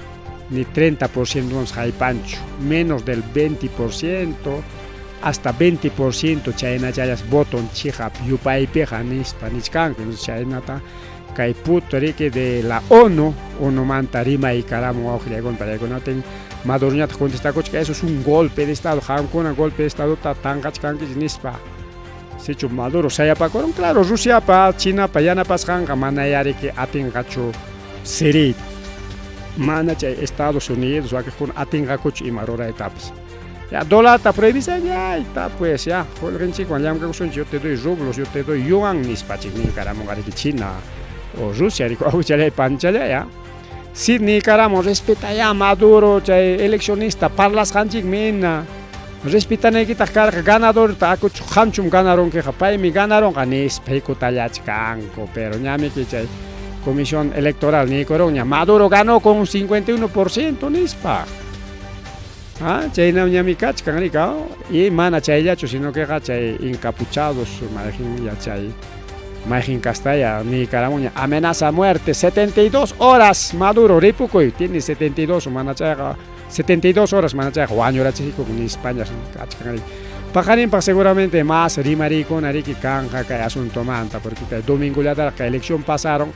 ni 30% nos hay pancho, menos del 20%. Hasta 20% China chayas botón chija yupai peja nispa nichkan China ta kai Puerto Rico de la ONU manta rima y caramo auxiliagon para que no ten Maduro contesta que eso es un golpe de estado con un golpe de estado tan gachkan que nispa se chu Maduro saya pa con claro Rusia pa China pa yana pas hanga manayari que atingacho seri mana chay Estados Unidos o que con atingacho y marora etapas. Ya dólar está prohibido, ya está pues ya. Joder, chico, yo te doy rublos, yo te doy yuan, ni spachik ni caramo de China o Rusia, digo, auchale panchale ya. Si ni caramo respeta ya Maduro, chay eleccionista, parlas hanchik mina. Respeta ne kita carga ganador, ta aku hanchum ganaron que japay mi ganaron ganis peco tallachcanco, pero ñame que chay comisión electoral ni coroña. Maduro ganó con un 51% nispa. Chayna ñami kachkan rikao y mana chayacho sino que chay encapuchados imagín ya chay imagín Castalla Nicaragua amenaza muerte 72 horas Maduro ripucoy tiene 72 mana chaya 72 horas mana chaya guaño chico con España kachkan pajarin pa seguramente más rimarico nariki canja que asunto manta porque el domingo ya la elección pasaron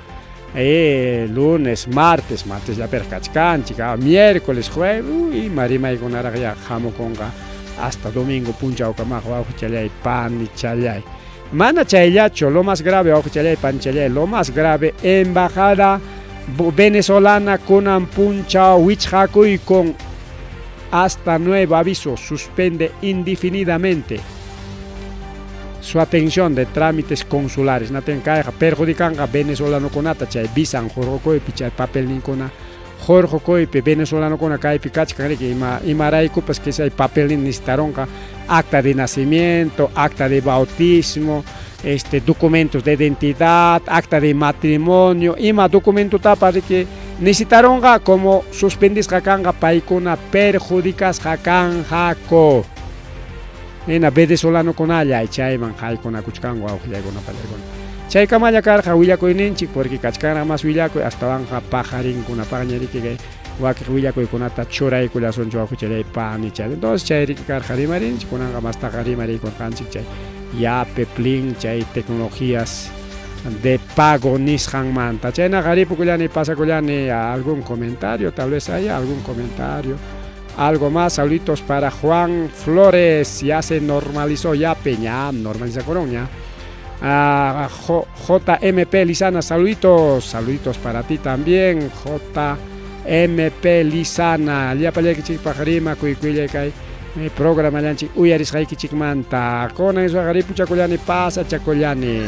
lunes, martes ya percachcan, chica, miércoles, jueves, y marima y con aragya, jamo conga, hasta domingo, puncha o camajo, chalay, pan y chalay. Mana chayacho, lo más grave, chalay, pan chalay, lo más grave, embajada venezolana con ampuncha, wichjaco y con hasta nuevo aviso, suspende indefinidamente. su atención de trámites consulares naten kayqa perjudicanga venezolanokunata chay visa jorqoypi chay papel ninkuna jorqoypi venezolanokuna kaypi kachkanriki imaraykupas que hay papel necesitaronqa acta de nacimiento, acta de bautismo, documentos de identidad, acta de matrimonio, ima documento para que necesitaron como suspendis hakanga paikuna perjudicas hakanjako. En venezolano con allá y chayman haikuna kuchkango aujayaguna palegona. Chay kamaya karja huillaco ninchik porque kachkana más huillaco hasta banja pajarín kuna pañeriki que waki huillaco kunata choray kula son yo kuchere pan y chay. Entonces chay karja rimarin kunanga más tajarimari con kanchik chay. Ya peplin chay tecnologías de pago nishan manta. Chay na garipu kulani pasa kulani algún comentario, tal vez haya algún comentario. Algo más, saluditos para Juan Flores, ya se normalizó ya Peña, normaliza Colonia. JMP Lizana, saluditos para ti también, JMP Lizana, ya para que chic pajarima, cuicuilla que programa lanchi, uyaris haiki chic manta, con eso agaripu chacolani pasa chacolani.